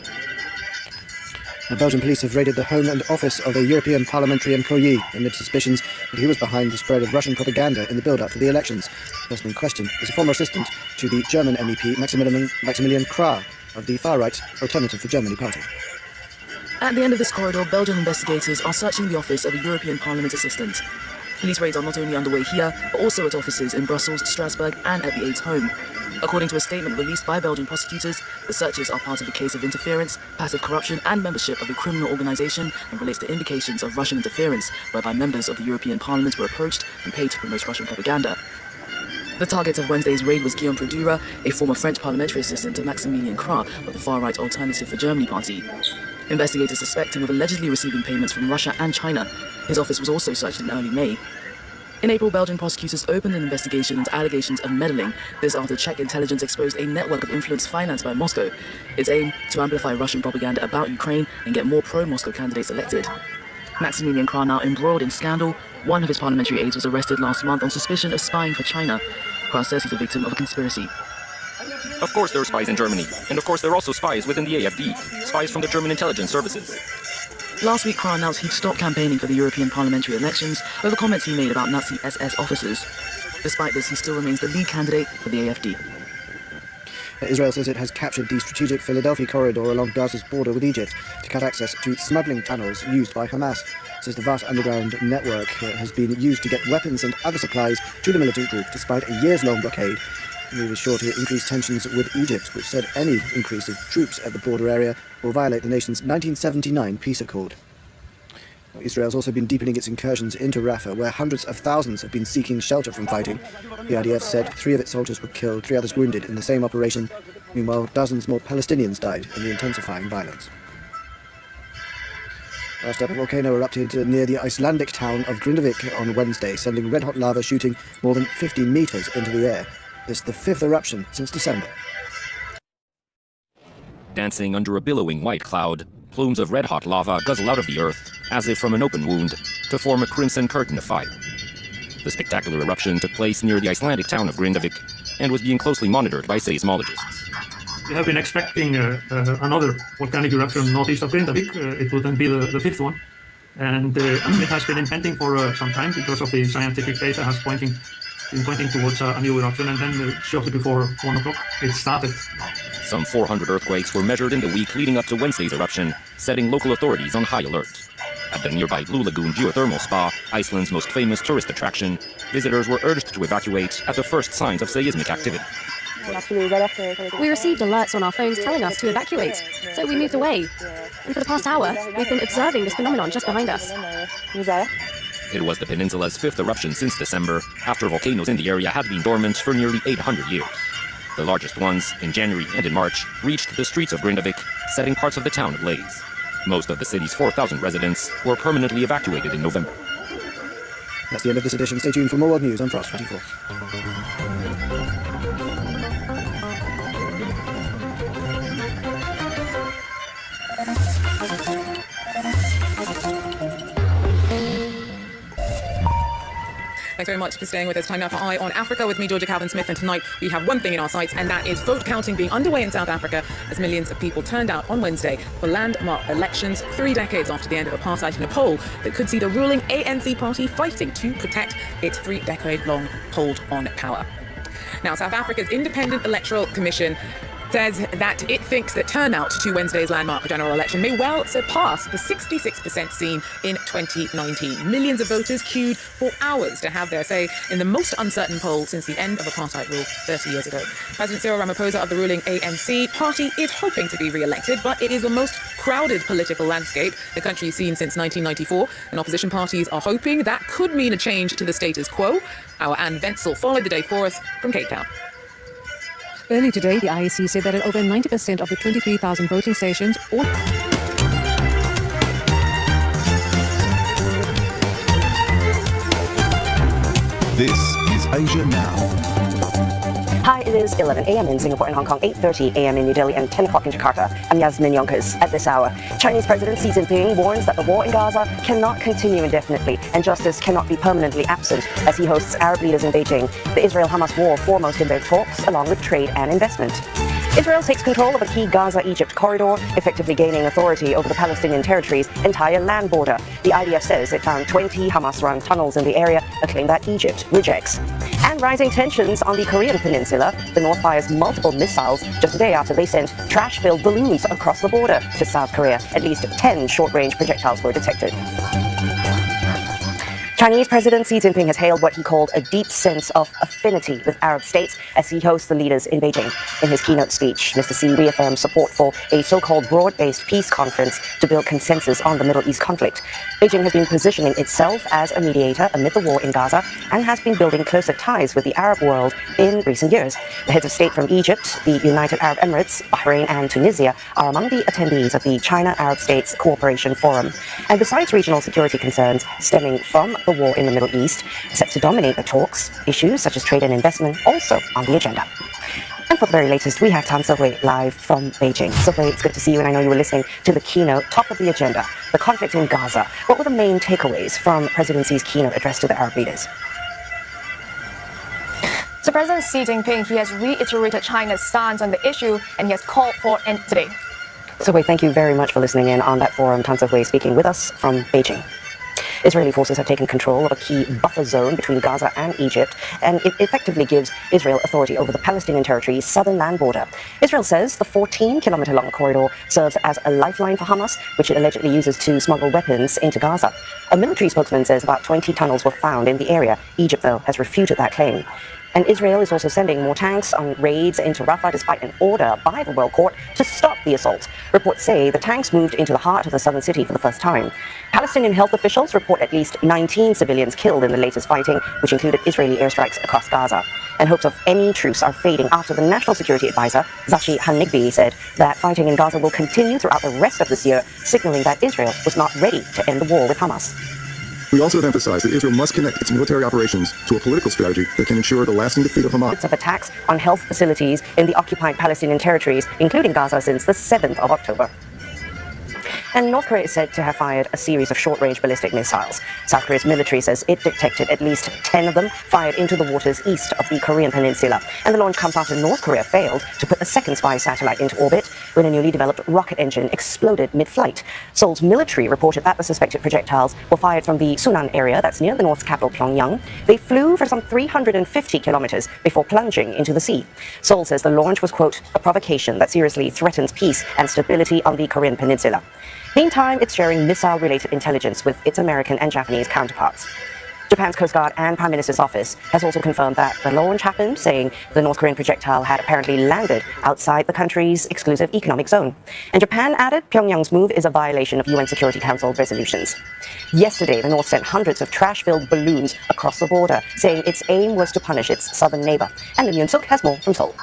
The Belgian police have raided the home and office of a European parliamentary employee amid suspicions that he was behind the spread of Russian propaganda in the build-up to the elections. The person in question is a former assistant to the German MEP Maximilian Krah of the far-right Alternative for Germany party. At the end of this corridor, Belgian investigators are searching the office of a European Parliament assistant. Police raids are not only underway here, but also at offices in Brussels, Strasbourg, and at the aide's home. According to a statement released by Belgian prosecutors, the searches are part of a case of interference, passive corruption, and membership of a criminal organization, and relates to indications of Russian interference, whereby members of the European Parliament were approached and paid to promote Russian propaganda. The target of Wednesday's raid was Guillaume Produra, a former French parliamentary assistant to Maximilian Krah of the far-right Alternative for Germany party. Investigators suspect him of allegedly receiving payments from Russia and China. His office was also searched in early May. In April, Belgian prosecutors opened an investigation into allegations of meddling. This after Czech intelligence exposed a network of influence financed by Moscow. Its aim to amplify Russian propaganda about Ukraine and get more pro-Moscow candidates elected. Maximilian Krah now embroiled in scandal. One of his parliamentary aides was arrested last month on suspicion of spying for China. Krah says he's a victim of a conspiracy. Of course there are spies in Germany, and of course there are also spies within the AfD, spies from the German intelligence services. Last week, Krah announced he'd stopped campaigning for the European parliamentary elections over comments he made about Nazi SS officers. Despite this, he still remains the lead candidate for the AfD. Israel says it has captured the strategic Philadelphia corridor along Gaza's border with Egypt to cut access to smuggling tunnels used by Hamas. It says the vast underground network has been used to get weapons and other supplies to the militant group despite a years-long blockade. The move is sure to increase tensions with Egypt, which said any increase of troops at the border area will violate the nation's 1979 peace accord. Israel's also been deepening its incursions into Rafah, where hundreds of thousands have been seeking shelter from fighting. The IDF said 3 of its soldiers were killed, 3 others wounded in the same operation. Meanwhile, dozens more Palestinians died in the intensifying violence. Last up, a volcano erupted near the Icelandic town of Grindavik on Wednesday, sending red-hot lava shooting more than 50 meters into the air. This is the 5th eruption since December. Dancing under a billowing white cloud, plumes of red-hot lava guzzle out of the earth, as if from an open wound, to form a crimson curtain of fire. The spectacular eruption took place near the Icelandic town of Grindavik, and was being closely monitored by seismologists. We have been expecting another volcanic eruption northeast of Grindavik. It would then be the 5th one. And it has been impending for some time because of the scientific data has pointing in pointing towards a new eruption, and then shortly before 1 o'clock, it started. Some 400 earthquakes were measured in the week leading up to Wednesday's eruption, setting local authorities on high alert. At the nearby Blue Lagoon Geothermal Spa, Iceland's most famous tourist attraction, visitors were urged to evacuate at the first signs of seismic activity. We received alerts on our phones telling us to evacuate, so we moved away. And for the past hour, we've been observing this phenomenon just behind us. It was the peninsula's fifth eruption since December, after volcanoes in the area had been dormant for nearly 800 years. The largest ones, in January and in March, reached the streets of Grindavik, setting parts of the town ablaze. Most of the city's 4,000 residents were permanently evacuated in November. That's the end of this edition. Stay tuned for more world news on Frost 24. Thanks very much for staying with us. Time now for Eye on Africa with me, Georgia Calvin-Smith, and tonight we have one thing in our sights, and that is vote counting being underway in South Africa as millions of people turned out on Wednesday for landmark elections 3 decades after the end of apartheid in a poll that could see the ruling ANC party fighting to protect its 3-decade-long hold on power. Now, South Africa's Independent Electoral Commission says that it thinks that turnout to Wednesday's landmark general election may well surpass the 66% seen in 2019. Millions of voters queued for hours to have their say in the most uncertain poll since the end of apartheid rule 30 years ago. President Cyril Ramaphosa of the ruling ANC party is hoping to be re-elected, but it is the most crowded political landscape the country has seen since 1994, and opposition parties are hoping that could mean a change to the status quo. Our Anne Wenzel followed the day for us from Cape Town. Early today, the IEC said that at over 90% of the 23,000 voting stations, all... This is Asia Now. Hi, it is 11 a.m. in Singapore and Hong Kong, 8:30 a.m. in New Delhi, and 10 o'clock in Jakarta. I'm Yasmin Yonkers. At this hour, Chinese President Xi Jinping warns that the war in Gaza cannot continue indefinitely, and justice cannot be permanently absent as he hosts Arab leaders in Beijing. The Israel-Hamas war foremost in their talks, along with trade and investment. Israel takes control of a key Gaza-Egypt corridor, effectively gaining authority over the Palestinian territory's entire land border. The IDF says it found 20 Hamas-run tunnels in the area, a claim that Egypt rejects. And rising tensions on the Korean peninsula. The North fires multiple missiles just a day after they sent trash-filled balloons across the border to South Korea. At least 10 short-range projectiles were detected. Chinese President Xi Jinping has hailed what he called a deep sense of affinity with Arab states as he hosts the leaders in Beijing. In his keynote speech, Mr. Xi reaffirmed support for a so-called broad-based peace conference to build consensus on the Middle East conflict. Beijing has been positioning itself as a mediator amid the war in Gaza and has been building closer ties with the Arab world in recent years. The heads of state from Egypt, the United Arab Emirates, Bahrain and Tunisia are among the attendees of the China-Arab States Cooperation Forum. And besides regional security concerns stemming from the war in the Middle East, set to dominate the talks, issues such as trade and investment also on the agenda. And for the very latest, we have Tan Se-Hui live from Beijing. Se-Hui, it's good to see you, and I know you were listening to the keynote. Top of the agenda, the conflict in Gaza. What were the main takeaways from President Xi's keynote address to the Arab leaders? So President Xi Jinping, he has reiterated China's stance on the issue, and he has called for an end today. Se-Hui, thank you very much for listening in on that forum. Tan Se-Hui speaking with us from Beijing. Israeli forces have taken control of a key buffer zone between Gaza and Egypt, and it effectively gives Israel authority over the Palestinian territory's southern land border. Israel says the 14-kilometer-long corridor serves as a lifeline for Hamas, which it allegedly uses to smuggle weapons into Gaza. A military spokesman says about 20 tunnels were found in the area. Egypt, though, has refuted that claim. And Israel is also sending more tanks on raids into Rafah despite an order by the World Court to stop the assault. Reports say the tanks moved into the heart of the southern city for the first time. Palestinian health officials report at least 19 civilians killed in the latest fighting, which included Israeli airstrikes across Gaza. And hopes of any truce are fading after the National Security Advisor, Zachi Hanigbi, said that fighting in Gaza will continue throughout the rest of this year, signaling that Israel was not ready to end the war with Hamas. We also have emphasized that Israel must connect its military operations to a political strategy that can ensure the lasting defeat of Hamas. Of attacks on health facilities in the occupied Palestinian territories, including Gaza, since the 7th of October. And North Korea is said to have fired a series of short-range ballistic missiles. South Korea's military says it detected at least 10 of them fired into the waters east of the Korean peninsula. And the launch comes after North Korea failed to put a second spy satellite into orbit when a newly developed rocket engine exploded mid-flight. Seoul's military reported that the suspected projectiles were fired from the Sunan area, that's near the North's capital Pyongyang. They flew for some 350 kilometers before plunging into the sea. Seoul says the launch was, quote, a provocation that seriously threatens peace and stability on the Korean peninsula. Meantime, it's sharing missile-related intelligence with its American and Japanese counterparts. Japan's Coast Guard and Prime Minister's office has also confirmed that the launch happened, saying the North Korean projectile had apparently landed outside the country's exclusive economic zone. And Japan added Pyongyang's move is a violation of UN Security Council resolutions. Yesterday, the North sent hundreds of trash-filled balloons across the border, saying its aim was to punish its southern neighbor. And Lim Yoon-suk has more from Seoul.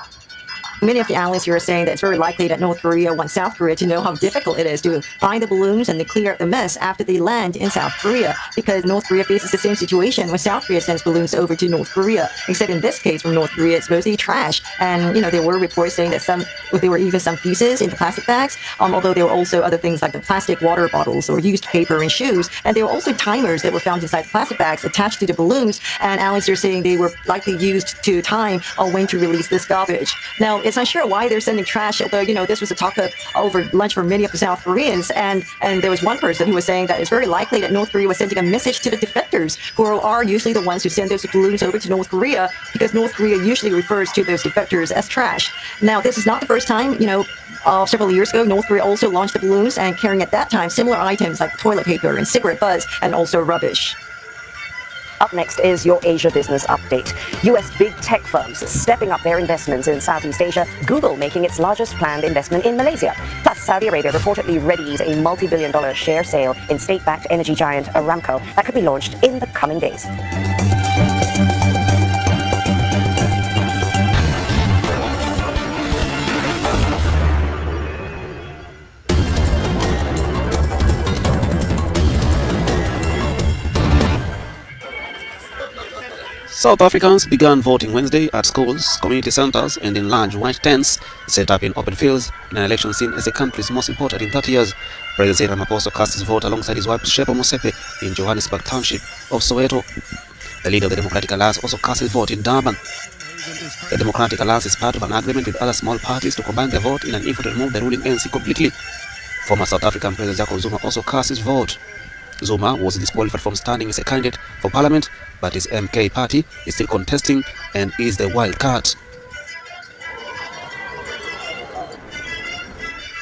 Many of the analysts here are saying that it's very likely that North Korea wants South Korea to know how difficult it is to find the balloons and to clear up the mess after they land in South Korea, because North Korea faces the same situation when South Korea sends balloons over to North Korea. Except in this case, from North Korea, it's mostly trash. And, there were reports saying that there were even some feces in the plastic bags, although there were also other things like the plastic water bottles or used paper and shoes. And there were also timers that were found inside the plastic bags attached to the balloons. And analysts are saying they were likely used to time when to release this garbage. Now, it's not sure why they're sending trash, although, this was a talk of over lunch for many of the South Koreans. And there was one person who was saying that it's very likely that North Korea was sending a message to the defectors, who are usually the ones who send those balloons over to North Korea, because North Korea usually refers to those defectors as trash. Now, this is not the first time, several years ago, North Korea also launched the balloons and carrying at that time similar items like toilet paper and cigarette butts and also rubbish. Up next is your Asia Business Update. U.S. big tech firms stepping up their investments in Southeast Asia, Google making its largest planned investment in Malaysia. Plus, Saudi Arabia reportedly readies a multi-billion-dollar share sale in state-backed energy giant Aramco that could be launched in the coming days. South Africans began voting Wednesday at schools, community centers, and in large white tents set up in open fields in an election seen as the country's most important in 30 years. President Ramaphosa cast his vote alongside his wife Shepo Mosepe in Johannesburg Township of Soweto. The leader of the Democratic Alliance also cast his vote in Durban. The Democratic Alliance is part of an agreement with other small parties to combine their vote in an effort to remove the ruling ANC completely. Former South African President Jacob Zuma also cast his vote. Zuma was disqualified from standing as a candidate for parliament, but his MK party is still contesting and is the wild card.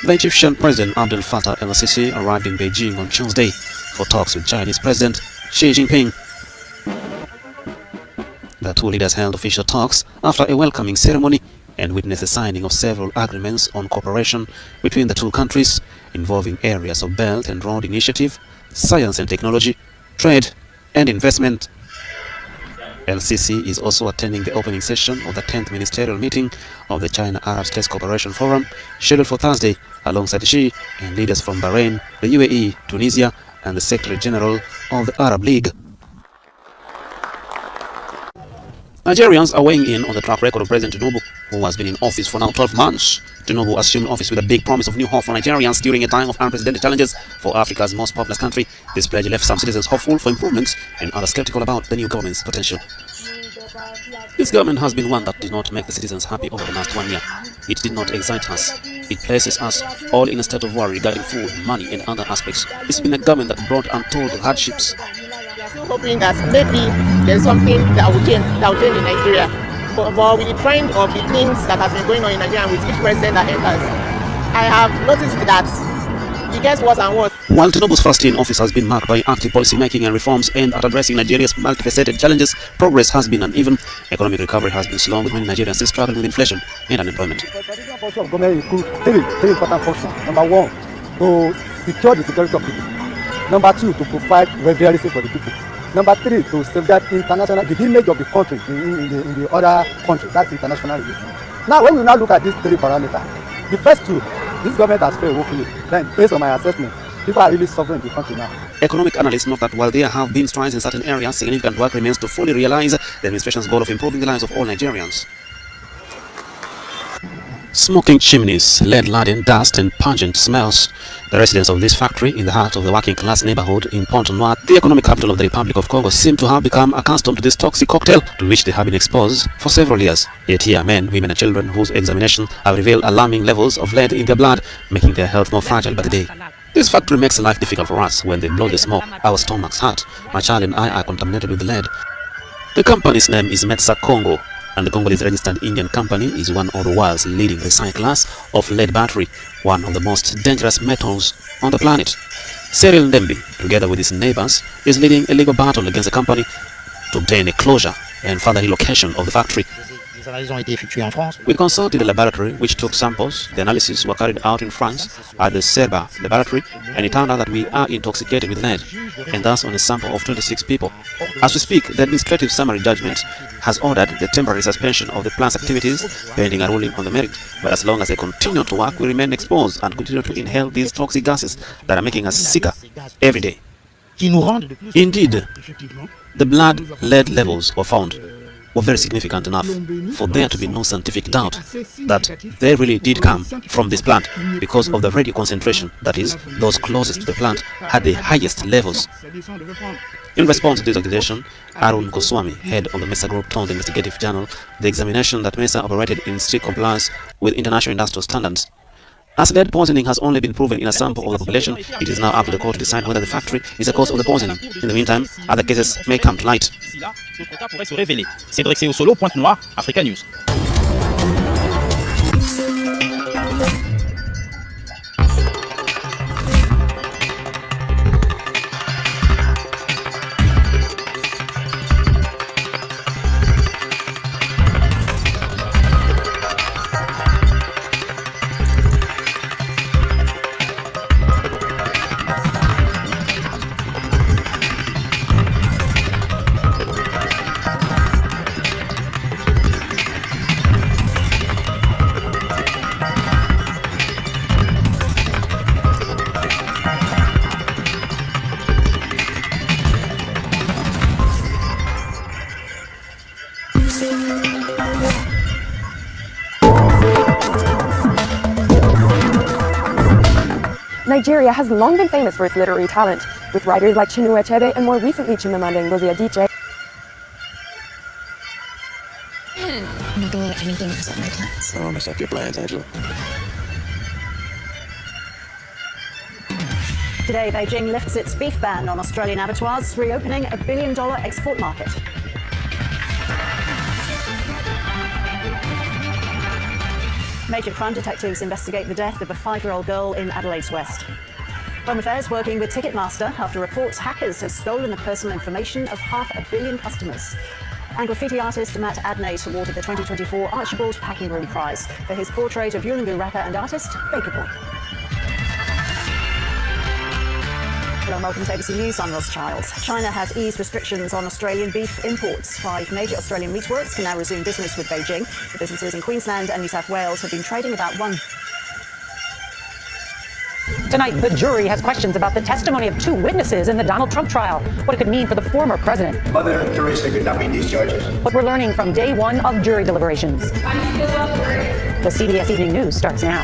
The Egyptian President Abdel Fattah el-Sisi arrived in Beijing on Tuesday for talks with Chinese President Xi Jinping. The two leaders held official talks after a welcoming ceremony and witnessed the signing of several agreements on cooperation between the two countries involving areas of Belt and Road Initiative, science and technology, trade, and investment. El-Sisi is also attending the opening session of the 10th ministerial meeting of the China-Arab States Cooperation Forum, scheduled for Thursday, alongside Xi and leaders from Bahrain, the UAE, Tunisia, and the Secretary General of the Arab League. Nigerians are weighing in on the track record of President Tinubu, who has been in office for now 12 months. Tinubu assumed office with a big promise of new hope for Nigerians during a time of unprecedented challenges for Africa's most populous country. This pledge left some citizens hopeful for improvements and others skeptical about the new government's potential. This government has been one that did not make the citizens happy over the last 1 year. It did not excite us. It places us all in a state of worry regarding food, money, and other aspects. It's been a government that brought untold hardships. We are still hoping that maybe there's something that will change in Nigeria. But with the trend of the things that has been going on in Nigeria with each president that enters, I have noticed that it gets worse and worse. While Tinubu's first year in office has been marked by active policy making and reforms aimed at addressing Nigeria's multifaceted challenges, progress has been uneven. Economic recovery has been slow, with many Nigerians still struggling with inflation and unemployment. The traditional function of government includes three important functions. Number one, to secure the security of people. Number two, to provide welfare for the people. Number three, to safeguard the image of the country in the other countries. That's international relations. Now, when we now look at these three parameters, the first two, this government has failed woefully. Then, based on my assessment, people are really suffering in the country now. Economic analysts note that while there have been strides in certain areas, significant work remains to fully realize the administration's goal of improving the lives of all Nigerians. Smoking chimneys, lead-laden dust and pungent smells. The residents of this factory in the heart of the working-class neighborhood in Pont-Noir, the economic capital of the Republic of Congo, seem to have become accustomed to this toxic cocktail to which they have been exposed for several years. Yet here, men, women and children whose examination have revealed alarming levels of lead in their blood, making their health more fragile by the day. This factory makes life difficult for us. When they blow the smoke, our stomachs hurt. My child and I are contaminated with lead. The company's name is Metsa Congo, and the Congolese registered Indian company is one of the world's leading recyclers of lead battery, one of the most dangerous metals on the planet. Cyril Ndembi, together with his neighbors, is leading a legal battle against the company to obtain a closure and further relocation of the factory. We consulted the laboratory which took samples. The analyses were carried out in France at the Serba laboratory, and it turned out that we are intoxicated with lead, and thus on a sample of 26 people. As we speak, the administrative summary judgment has ordered the temporary suspension of the plant's activities pending a ruling on the merit, but as long as they continue to work, we remain exposed and continue to inhale these toxic gases that are making us sicker every day. Indeed, the blood lead levels were found were very significant enough for there to be no scientific doubt that they really did come from this plant, because of the radio concentration, that is, those closest to the plant had the highest levels. In response to this accusation, Arun Goswami, head of the Mesa Group, told the investigative journal the examination that Mesa operated in strict compliance with international industrial standards. As lead poisoning has only been proven in a sample of the population, it is now up to the court to decide whether the factory is the cause of the poisoning. In the meantime, other cases may come to light. Cédric Solo, Pointe-Noire, Africa News. Nigeria has long been famous for its literary talent, with writers like Chinua Achebe and more recently Chimamanda Ngozi Adichie. I'm not gonna let anything mess up my plans. Oh, mess up your plans, Angela. Today, Beijing lifts its beef ban on Australian abattoirs, reopening a $1 billion export market. Major crime detectives investigate the death of a 5-year-old girl in Adelaide's West. Home Affairs working with Ticketmaster after reports hackers have stolen the personal information of 500 million customers. And graffiti artist Matt Adnate awarded the 2024 Archibald Packing Room Prize for his portrait of Ulingu rapper and artist Baker Boy. Hello and welcome to ABC News. I'm Ross Childs. China has eased restrictions on Australian beef imports. 5 major Australian meatworks can now resume business with Beijing. The businesses in Queensland and New South Wales have been trading about one. Tonight, the jury has questions about the testimony of 2 witnesses in the Donald Trump trial, what it could mean for the former president. Mother Teresa could not meet these charges. What we're learning from day 1 of jury deliberations. The CBS Evening News starts now.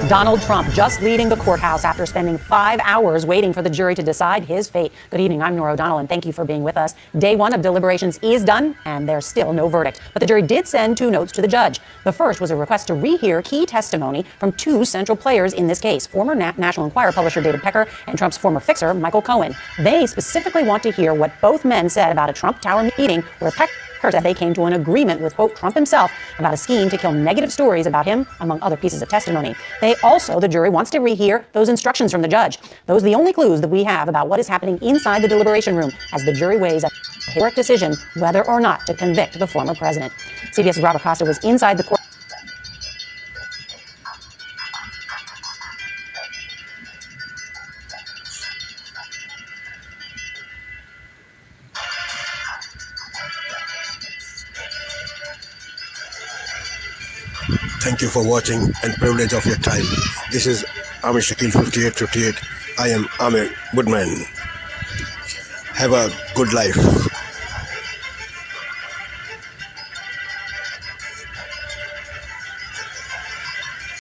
Donald Trump just leaving the courthouse after spending 5 hours waiting for the jury to decide his fate. Good evening, I'm Nora O'Donnell, and thank you for being with us. Day 1 of deliberations is done, and there's still no verdict. But the jury did send 2 notes to the judge. The first was a request to rehear key testimony from 2 central players in this case, former National Enquirer publisher David Pecker and Trump's former fixer, Michael Cohen. They specifically want to hear what both men said about a Trump Tower meeting where Pecker said they came to an agreement with, quote, Trump himself about a scheme to kill negative stories about him, among other pieces of testimony. The jury wants to rehear those instructions from the judge. Those are the only clues that we have about what is happening inside the deliberation room as the jury weighs a historic decision whether or not to convict the former president. CBS's Robert Costa was inside the court. Thank you for watching and privilege of your time. This is Amir Shakil 5858. I am Amir Goodman. Have a good life.